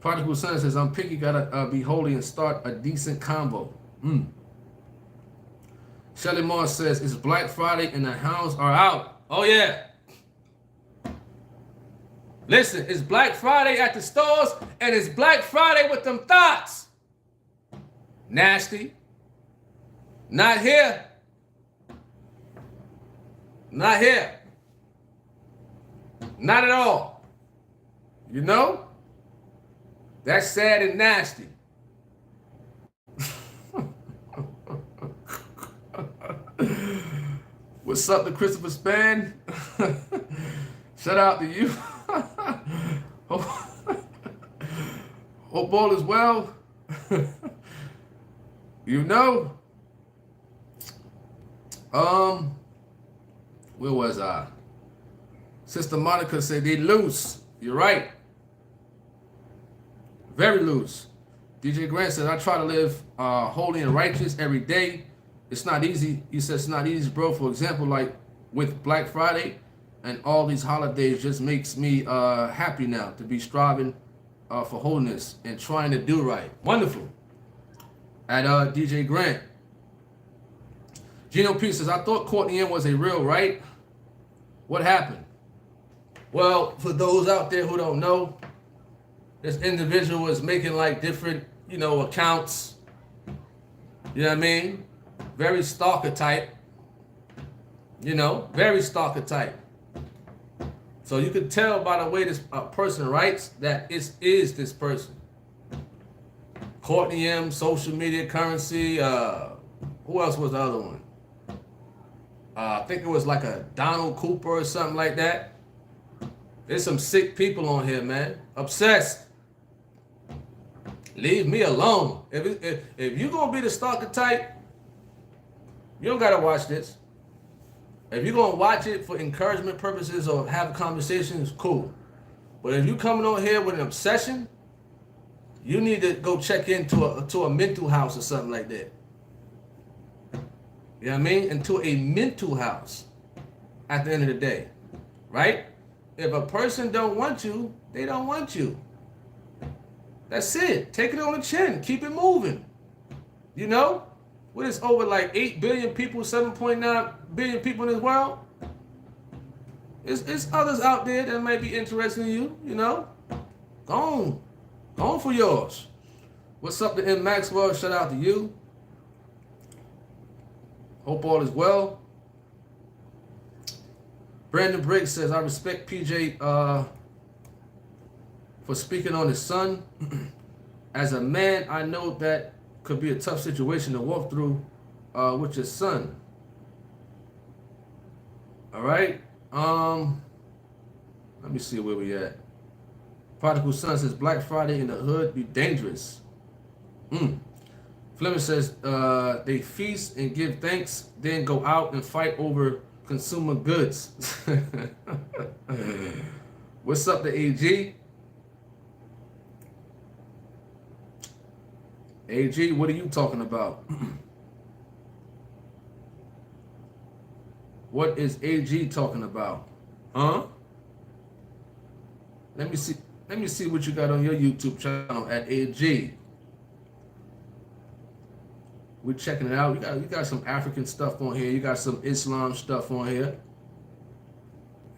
Prodigal Son says, I'm picky, gotta be holy and start a decent combo. Shelly Moore says, it's Black Friday and the hounds are out. Oh yeah. Listen, it's Black Friday at the stores and it's Black Friday with them thoughts. Nasty. Not here. Not here. Not at all. You know? That's sad and nasty. What's up to Christopher Span? Shout out to you. Hope all is well. You know? Where was I? Sister Monica said they loose. You're right. Very loose. DJ Grant said, I try to live holy and righteous every day. It's not easy. He says it's not easy, bro. For example, like with Black Friday and all these holidays just makes me happy now to be striving for holiness and trying to do right. Wonderful. At DJ Grant. Gino P says, I thought Courtney M was a real, right? What happened? Well, for those out there who don't know, this individual was making like different, accounts. You know what I mean? Very stalker type. Very stalker type. So you could tell by the way this person writes that it is this person. Courtney M, social media currency. Who else was the other one? I think it was like a Donald Cooper or something like that. There's some sick people on here, man. Obsessed. Leave me alone. If you're going to be the stalker type, you don't got to watch this. If you're going to watch it for encouragement purposes or have conversations, cool. But if you're coming on here with an obsession, you need to go check into a mental house or something like that. You know what I mean? Into a mental house at the end of the day. Right? If a person don't want you, they don't want you. That's it. Take it on the chin. Keep it moving. What is over like 8 billion people, 7.9 billion people in this world? It's others out there that might be interested in you, Go on. Go on for yours. What's up to M. Maxwell? Shout out to you. Hope all is well. Brandon Briggs says, I respect PJ for speaking on his son. As a man, I know that could be a tough situation to walk through with your son. All right. Let me see where we at. Prodigal Son says, Black Friday in the hood be dangerous. Fleming says, they feast and give thanks, then go out and fight over consumer goods. What's up to AG? AG, what are you talking about? What is AG talking about? Huh? Let me see what you got on your YouTube channel at AG. We're checking it out. You got some African stuff on here. You got some Islam stuff on here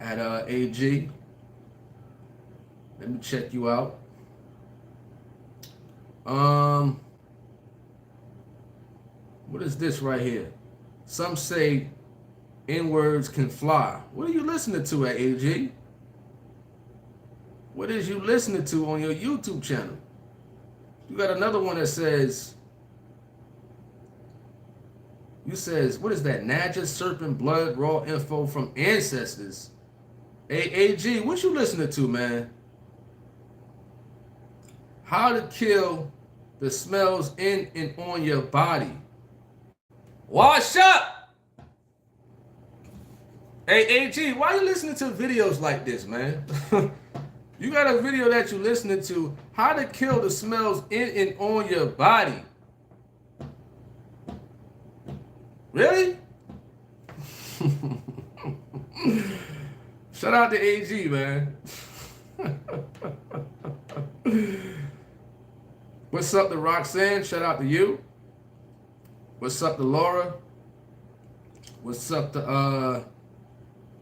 at AG. Let me check you out. What is this right here? Some say N-words can fly. What are you listening to at AG? What is you listening to on your YouTube channel? You got another one that says, what is that? Naja serpent blood raw info from ancestors. AG, what you listening to, man? How to kill the smells in and on your body. Wash up! Hey, AG, why you listening to videos like this, man? You got a video that you listening to, how to kill the smells in and on your body. Really? Shout out to AG, man. What's up to Roxanne? Shout out to you. What's up to Laura? What's up to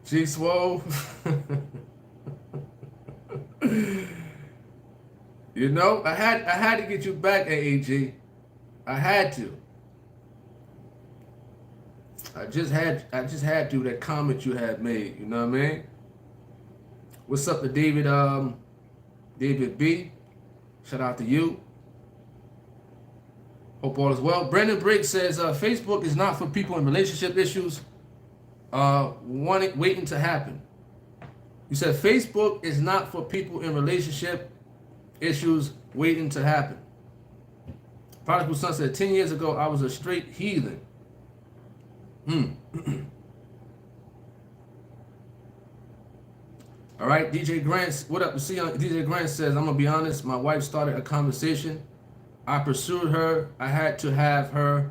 G Swole? You know, I had to get you back, AAG. I had to. I just had to, that comment you had made, you know what I mean? What's up to David David B? Shout out to you. Hope all is well. Brandon Briggs says Facebook is not for people in relationship issues waiting to happen. You said Facebook is not for people in relationship issues waiting to happen. Prodigal Son said 10 years ago I was a straight heathen. All right, DJ Grant, what up? See, DJ Grant says, I'm gonna be honest, my wife started a conversation. I pursued her. I had to have her,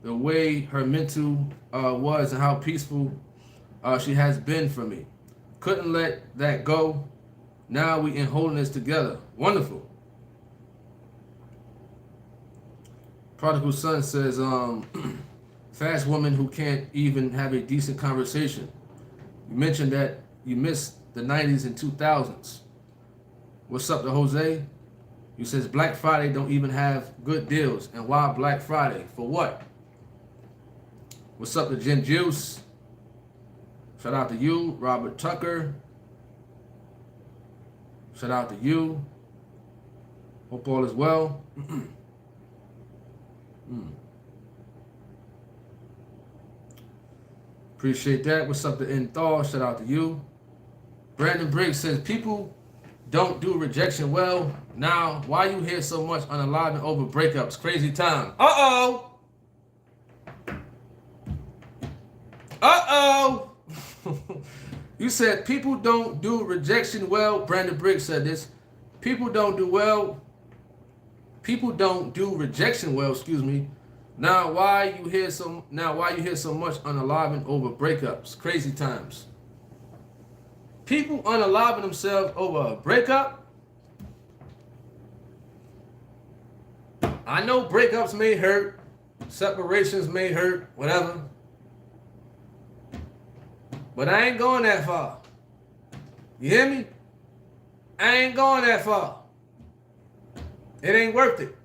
the way her mental was and how peaceful she has been for me. Couldn't let that go. Now we in holiness together. Wonderful. Prodigal Son says, fast woman who can't even have a decent conversation. You mentioned that you missed the 90s and 2000s. What's up to Jose? He says Black Friday don't even have good deals. And why Black Friday? For what? What's up to Jen Juice? Shout out to you. Robert Tucker. Shout out to you. Hope all is well. Appreciate that. What's up to Enthal? Shout out to you. Brandon Briggs says people don't do rejection well. Now, why you hear so much unaliving over breakups? Crazy time. Uh-oh. Uh-oh. You said people don't do rejection well. Brandon Briggs said this. People don't do rejection well, excuse me. Now why you hear so much unaliving over breakups? Crazy times. People unaliving themselves over a breakup. I know breakups may hurt, separations may hurt, whatever. But I ain't going that far. You hear me? I ain't going that far. It ain't worth it.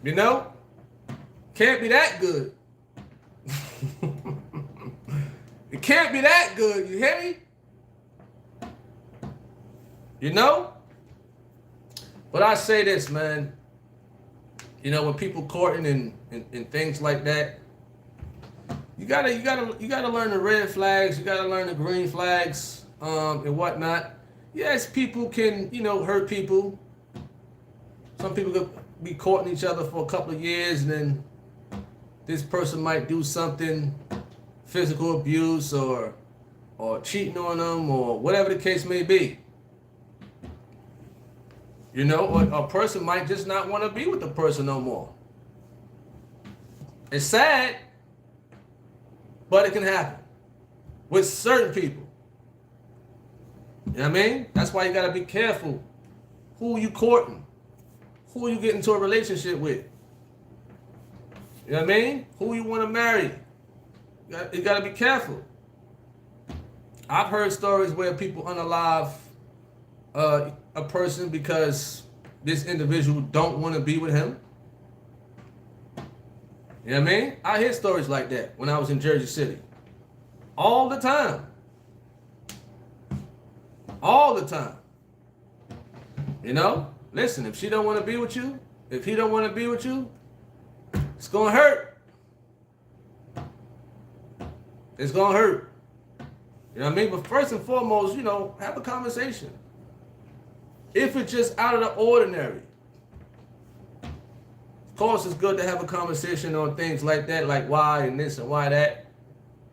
You know? Can't be that good. It can't be that good, you hear me? You know? But I say this, man. You know, when people courting and things like that, you gotta learn the red flags, you gotta learn the green flags, and whatnot. Yes, people can, hurt people. Some people could be courting each other for a couple of years, and then this person might do something, physical abuse or cheating on them or whatever the case may be. Or a person might just not want to be with the person no more. It's sad, but it can happen with certain people. You know what I mean? That's why you got to be careful who you courting, who you get into a relationship with. You know what I mean? Who you want to marry. You got to be careful. I've heard stories where people unalive a person because this individual don't want to be with him. You know what I mean? I hear stories like that when I was in Jersey City. All the time. All the time. Listen, if she don't want to be with you, if he don't want to be with you, it's going to hurt. It's going to hurt. You know what I mean? But first and foremost, have a conversation. If it's just out of the ordinary, Of course, it's good to have a conversation on things like that, like why and this and why that.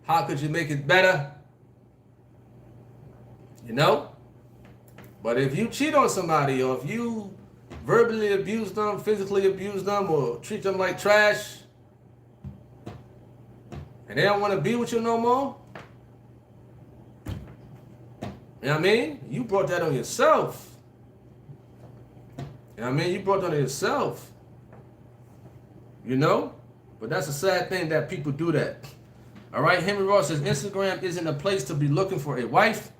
How could you make it better? You know? But if you cheat on somebody, or if you verbally abuse them, physically abuse them, or treat them like trash, and they don't want to be with you no more, you know what I mean? You brought that on yourself. You know what I mean? You brought that on yourself. You know? But that's a sad thing that people do that. All right, Henry Ross says, Instagram isn't a place to be looking for a wife,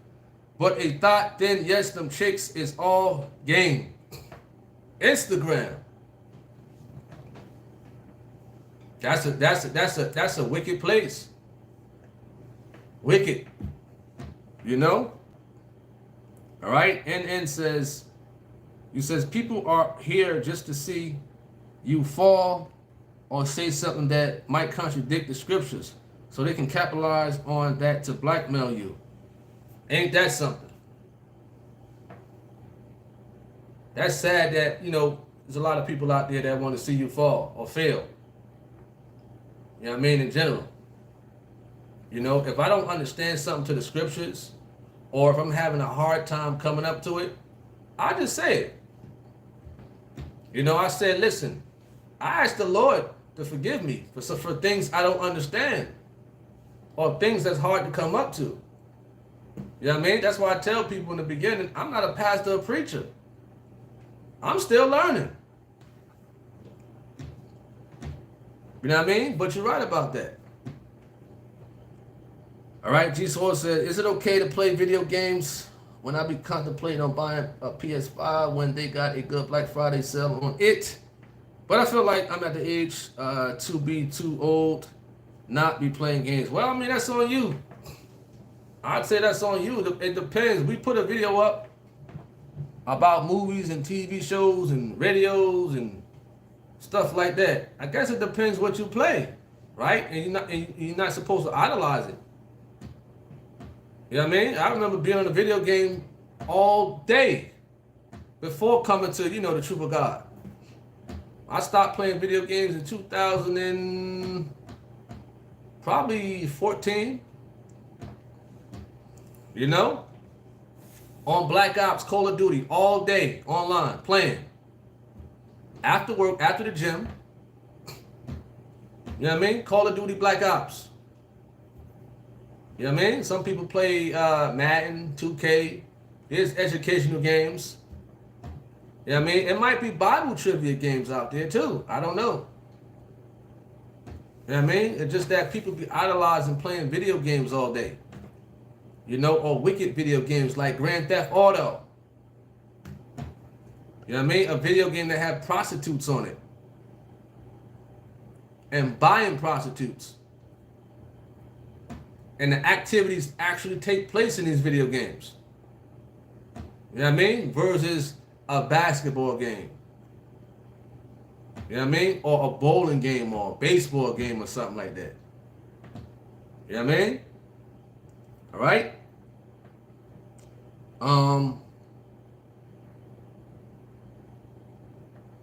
but a thought, then yes, them chicks is all game. Instagram. That's a wicked place. Wicked. You know? All right, NN says, you says people are here just to see you fall or say something that might contradict the scriptures, so they can capitalize on that to blackmail you. Ain't that something? That's sad that, you know, there's a lot of people out there that want to see you fall or fail. You know what I mean? In general. You know, if I don't understand something to the scriptures, or if I'm having a hard time coming up to it, I just say it. You know, I said, listen, I asked the Lord to forgive me for things I don't understand, or things that's hard to come up to. You know what I mean? That's why I tell people in the beginning, I'm not a pastor or preacher. I'm still learning. You know what I mean? But you're right about that. All right, G Soul said, is it okay to play video games when I be contemplating on buying a PS5 when they got a good Black Friday sale on it? But I feel like I'm at the age to be too old not be playing games. Well, I mean, that's on you. I'd say that's on you. It depends. We put a video up about movies and TV shows and radios and stuff like that. I guess it depends what you play, right? And you're not supposed to idolize it. You know what I mean? I remember being on a video game all day before coming to, you know, the truth of God. I stopped playing video games in 2000 and probably 14. You know? On Black Ops, Call of Duty, all day, online, playing. After work, after the gym. You know what I mean? Call of Duty, Black Ops. You know what I mean? Some people play Madden, 2K. There's educational games. You know what I mean? It might be Bible trivia games out there too. I don't know. You know what I mean? It's just that people be idolizing playing video games all day. You know, or wicked video games like Grand Theft Auto. You know what I mean? A video game that had prostitutes on it. And buying prostitutes. And the activities actually take place in these video games. You know what I mean? Versus a basketball game. You know what I mean? Or a bowling game or a baseball game or something like that. You know what I mean? All right?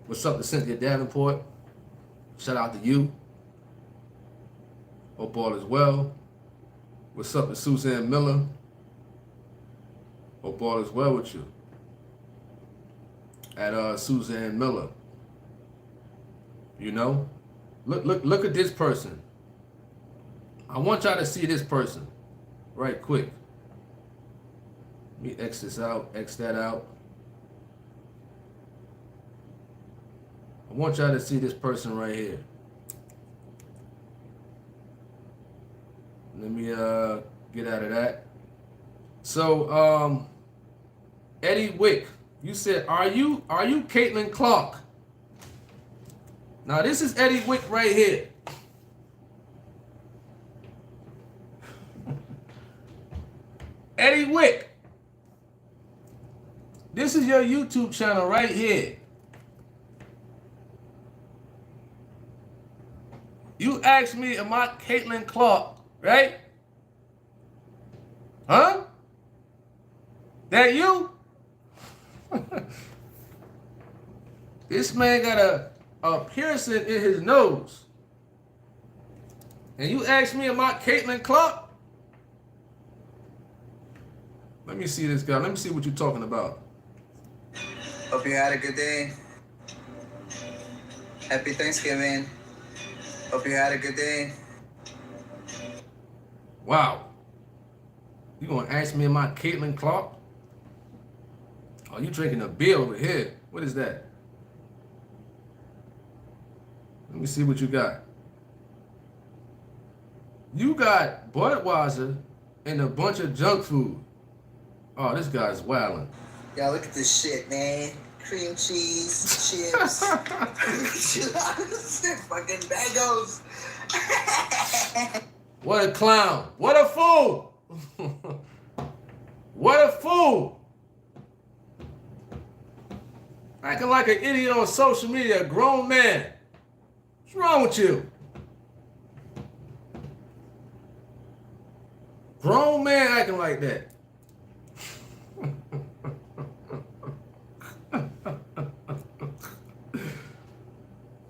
What's up to Cynthia Davenport? Shout out to you. Hope all is well. What's up to Suzanne Miller? Hope all is well with you. At Suzanne Miller. You know? Look at this person. I want y'all to see this person. Right quick. Let me X this out, X that out. I want y'all to see this person right here. Let me get out of that. So Eddie Wick, you said, are you Caitlin Clark? Now this is Eddie Wick right here. Eddie Wick. This is your YouTube channel right here. You asked me, am I Caitlin Clark, right? Huh? That you? This man got a piercing in his nose. And you ask me about Caitlin Clark? Let me see this guy. Let me see what you're talking about. Hope you had a good day. Happy Thanksgiving. Hope you had a good day. Wow. You gonna ask me about Caitlin Clark? Oh, you drinking a beer over here. What is that? Let me see what you got. You got Budweiser and a bunch of junk food. Oh, this guy's wildin'. Y'all look at this shit, man. Cream cheese, chips, fucking bagels. What a clown. What a fool. What a fool. Acting like an idiot on social media, a grown man. What's wrong with you? Grown man acting like that.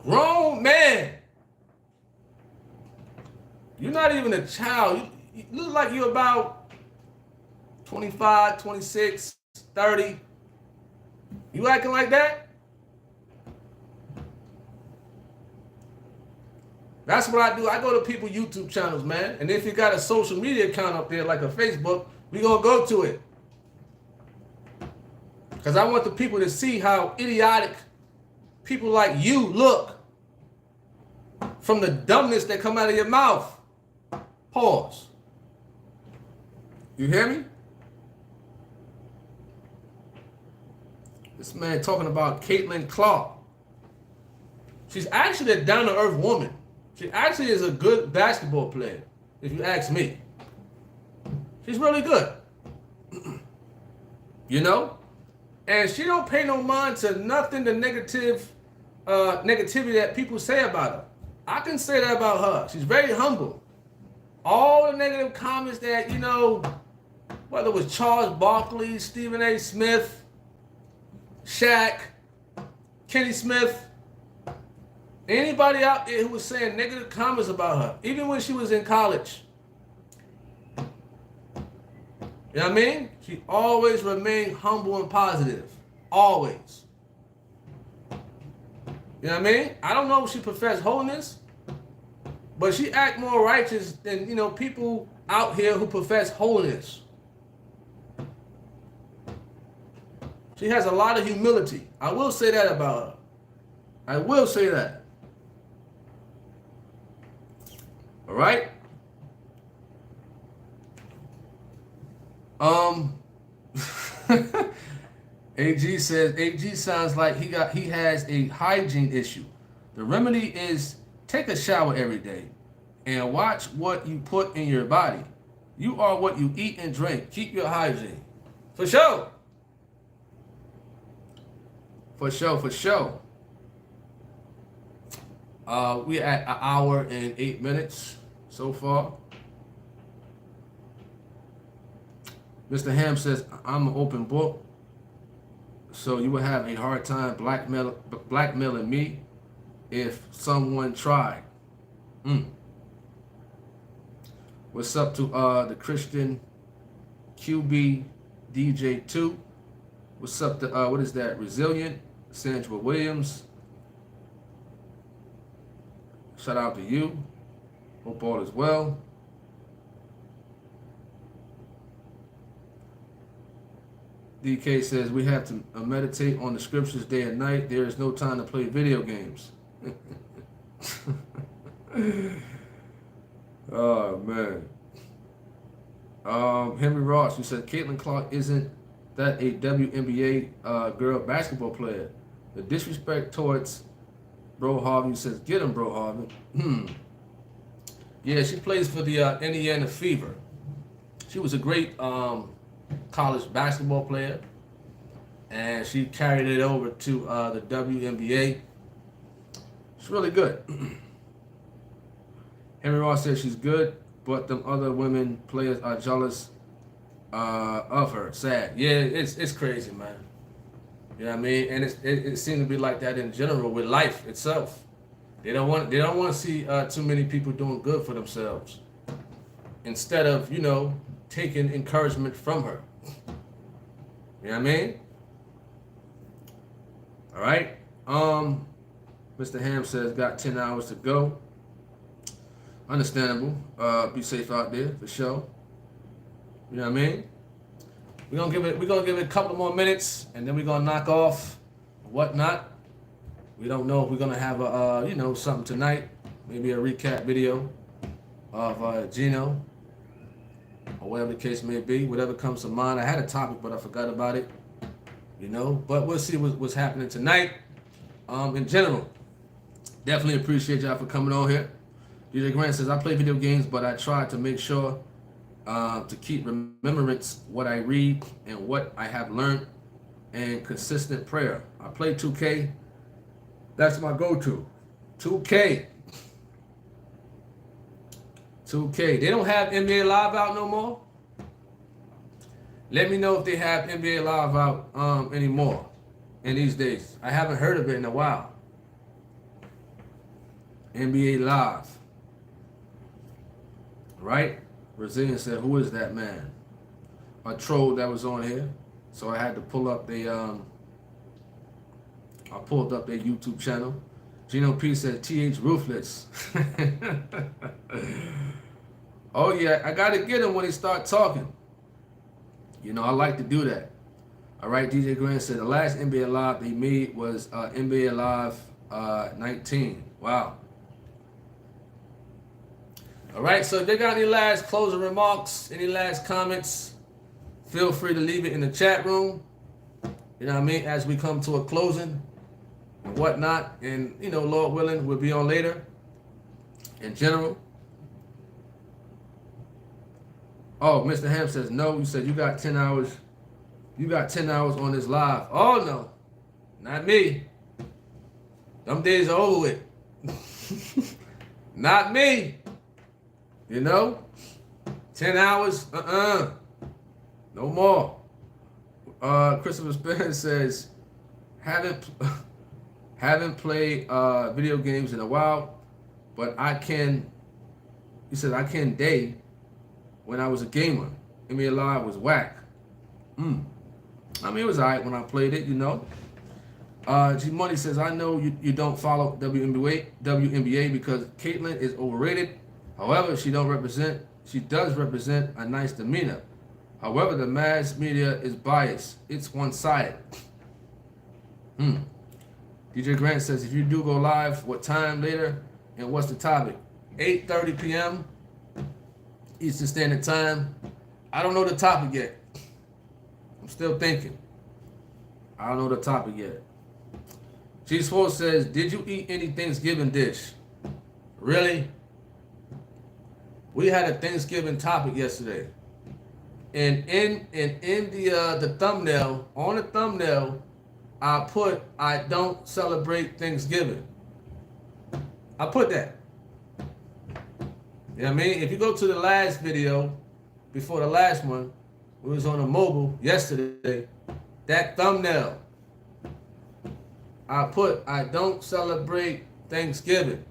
Grown man. You're not even a child. You look like you're about 25, 26, 30. You acting like that? That's what I do. I go to people's YouTube channels, man. And if you got a social media account up there, like a Facebook, we gonna go to it. Because I want the people to see how idiotic people like you look from the dumbness that come out of your mouth. Pause. You hear me? This man talking about Caitlin Clark. She's actually a down-to-earth woman. She actually is a good basketball player, if you ask me. She's really good. You know? And she don't pay no mind to nothing, the negativity that people say about her. I can say that about her. She's very humble. All the negative comments that, you know, whether it was Charles Barkley, Stephen A. Smith, Shaq, Kenny Smith, anybody out there who was saying negative comments about her, even when she was in college. You know what I mean? She always remained humble and positive. Always. You know what I mean? I don't know if she professed holiness, but she act more righteous than, you know, people out here who profess holiness. She has a lot of humility. I will say that about her. I will say that. All right? AG says, AG sounds like he has a hygiene issue. The remedy is take a shower every day and watch what you put in your body. You are what you eat and drink. Keep your hygiene. For sure. For sure, for sure. We're at an hour and 8 minutes so far. Mr. Ham says, I'm an open book, so you would have a hard time blackmailing me if someone tried. What's up to the Christian QB DJ2? What's up to, what is that, Resilient, Sandra Williams? Shout out to you. Hope all is well. DK says we have to meditate on the scriptures day and night. There is no time to play video games. Oh, man. Henry Ross, you said Caitlin Clark isn't that a WNBA girl basketball player? The disrespect towards Bro Harvin says, get him, Bro Harvin. Yeah, she plays for the Indiana Fever. She was a great college basketball player, and she carried it over to the WNBA. She's really good. Henry Ross says she's good, but them other women players are jealous of her. Sad. Yeah, it's crazy, man. You know what I mean? And it seems to be like that in general with life itself. They don't want to see too many people doing good for themselves. Instead of, taking encouragement from her. You know what I mean? All right. Mr. Ham says got 10 hours to go. Understandable. Be safe out there for sure. You know what I mean? We're gonna give it a couple more minutes, and then we're gonna knock off whatnot. We don't know if we're gonna have a something tonight, maybe a recap video of Gino, or whatever the case may be. Whatever comes to mind. I had a topic, but I forgot about it. But we'll see what's happening tonight. In general, definitely appreciate y'all for coming on here. DJ Grant says, I play video games, but I try to make sure to keep remembrance what I read and what I have learned, and consistent prayer. I play 2K. That's my go-to. 2K. 2K. They don't have NBA Live out no more. Let me know if they have NBA Live out anymore in these days. I haven't heard of it in a while. NBA Live. Right? Brazilian said, who is that man? A troll that was on here. So I had to pull up I pulled up their YouTube channel. Gino P said, TH Ruthless. Oh yeah, I gotta get him when he start talking. I like to do that. All right, DJ Grant said the last NBA Live they made was NBA Live 19. Wow. All right, so if they got any last closing remarks, any last comments, feel free to leave it in the chat room. You know what I mean? As we come to a closing and whatnot. And, Lord willing, we'll be on later. In general. Oh, Mr. Ham says, no, you said you got 10 hours. You got 10 hours on this live. Oh, no. Not me. Them days are over with. Not me. 10 hours? No more. Christopher Spence says, haven't played video games in a while, but he said, I can day when I was a gamer. NBA Live was whack. I mean, it was alright when I played it, G Money says, I know you don't follow WNBA because Caitlyn is overrated. However, she does represent a nice demeanor. However, the mass media is biased. It's one-sided. DJ Grant says, if you do go live, what time later and what's the topic? 8:30 p.m. Eastern Standard Time. I don't know the topic yet. I'm still thinking. I don't know the topic yet. G4 says, did you eat any Thanksgiving dish? Really? We had a Thanksgiving topic yesterday. And in the thumbnail, on the thumbnail, I put, I don't celebrate Thanksgiving. I put that. You know what I mean? If you go to the last video, before the last one, we was on a mobile yesterday, that thumbnail, I put, I don't celebrate Thanksgiving.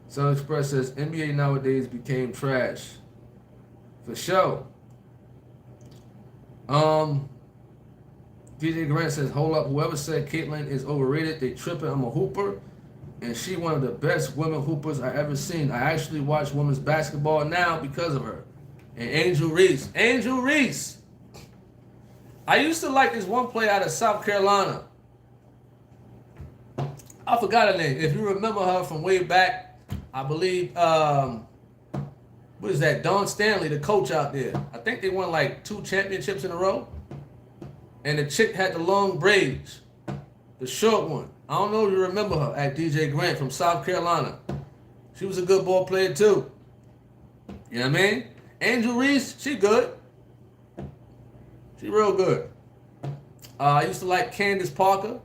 Sun Express says, NBA nowadays became trash. For sure. DJ Grant says, hold up, whoever said Caitlyn is overrated, they tripping. I'm a hooper, and she one of the best women hoopers I ever seen. I actually watch women's basketball now because of her. And Angel Reese. Angel Reese! I used to like this one player out of South Carolina. I forgot her name. If you remember her from way back, I believe, what is that? Don Stanley, the coach out there. I think they won like 2 championships in a row. And the chick had the long braids, the short one. I don't know if you remember her at DJ Grant from South Carolina. She was a good ball player too. You know what I mean? Angel Reese, she good. She real good. I used to like Candace Parker.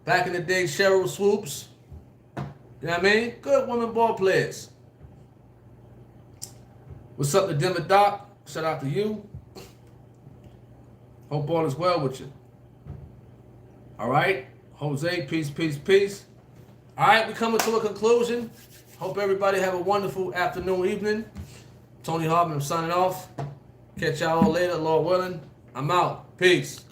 Back in the day, Cheryl Swoops. You know what I mean? Good women ball players. What's up to Dimmer Doc? Shout out to you. Hope all is well with you. All right. Jose, peace, peace, peace. All right, we coming to a conclusion. Hope everybody have a wonderful afternoon, evening. Tony Harvin, I'm signing off. Catch y'all later, Lord willing. I'm out. Peace.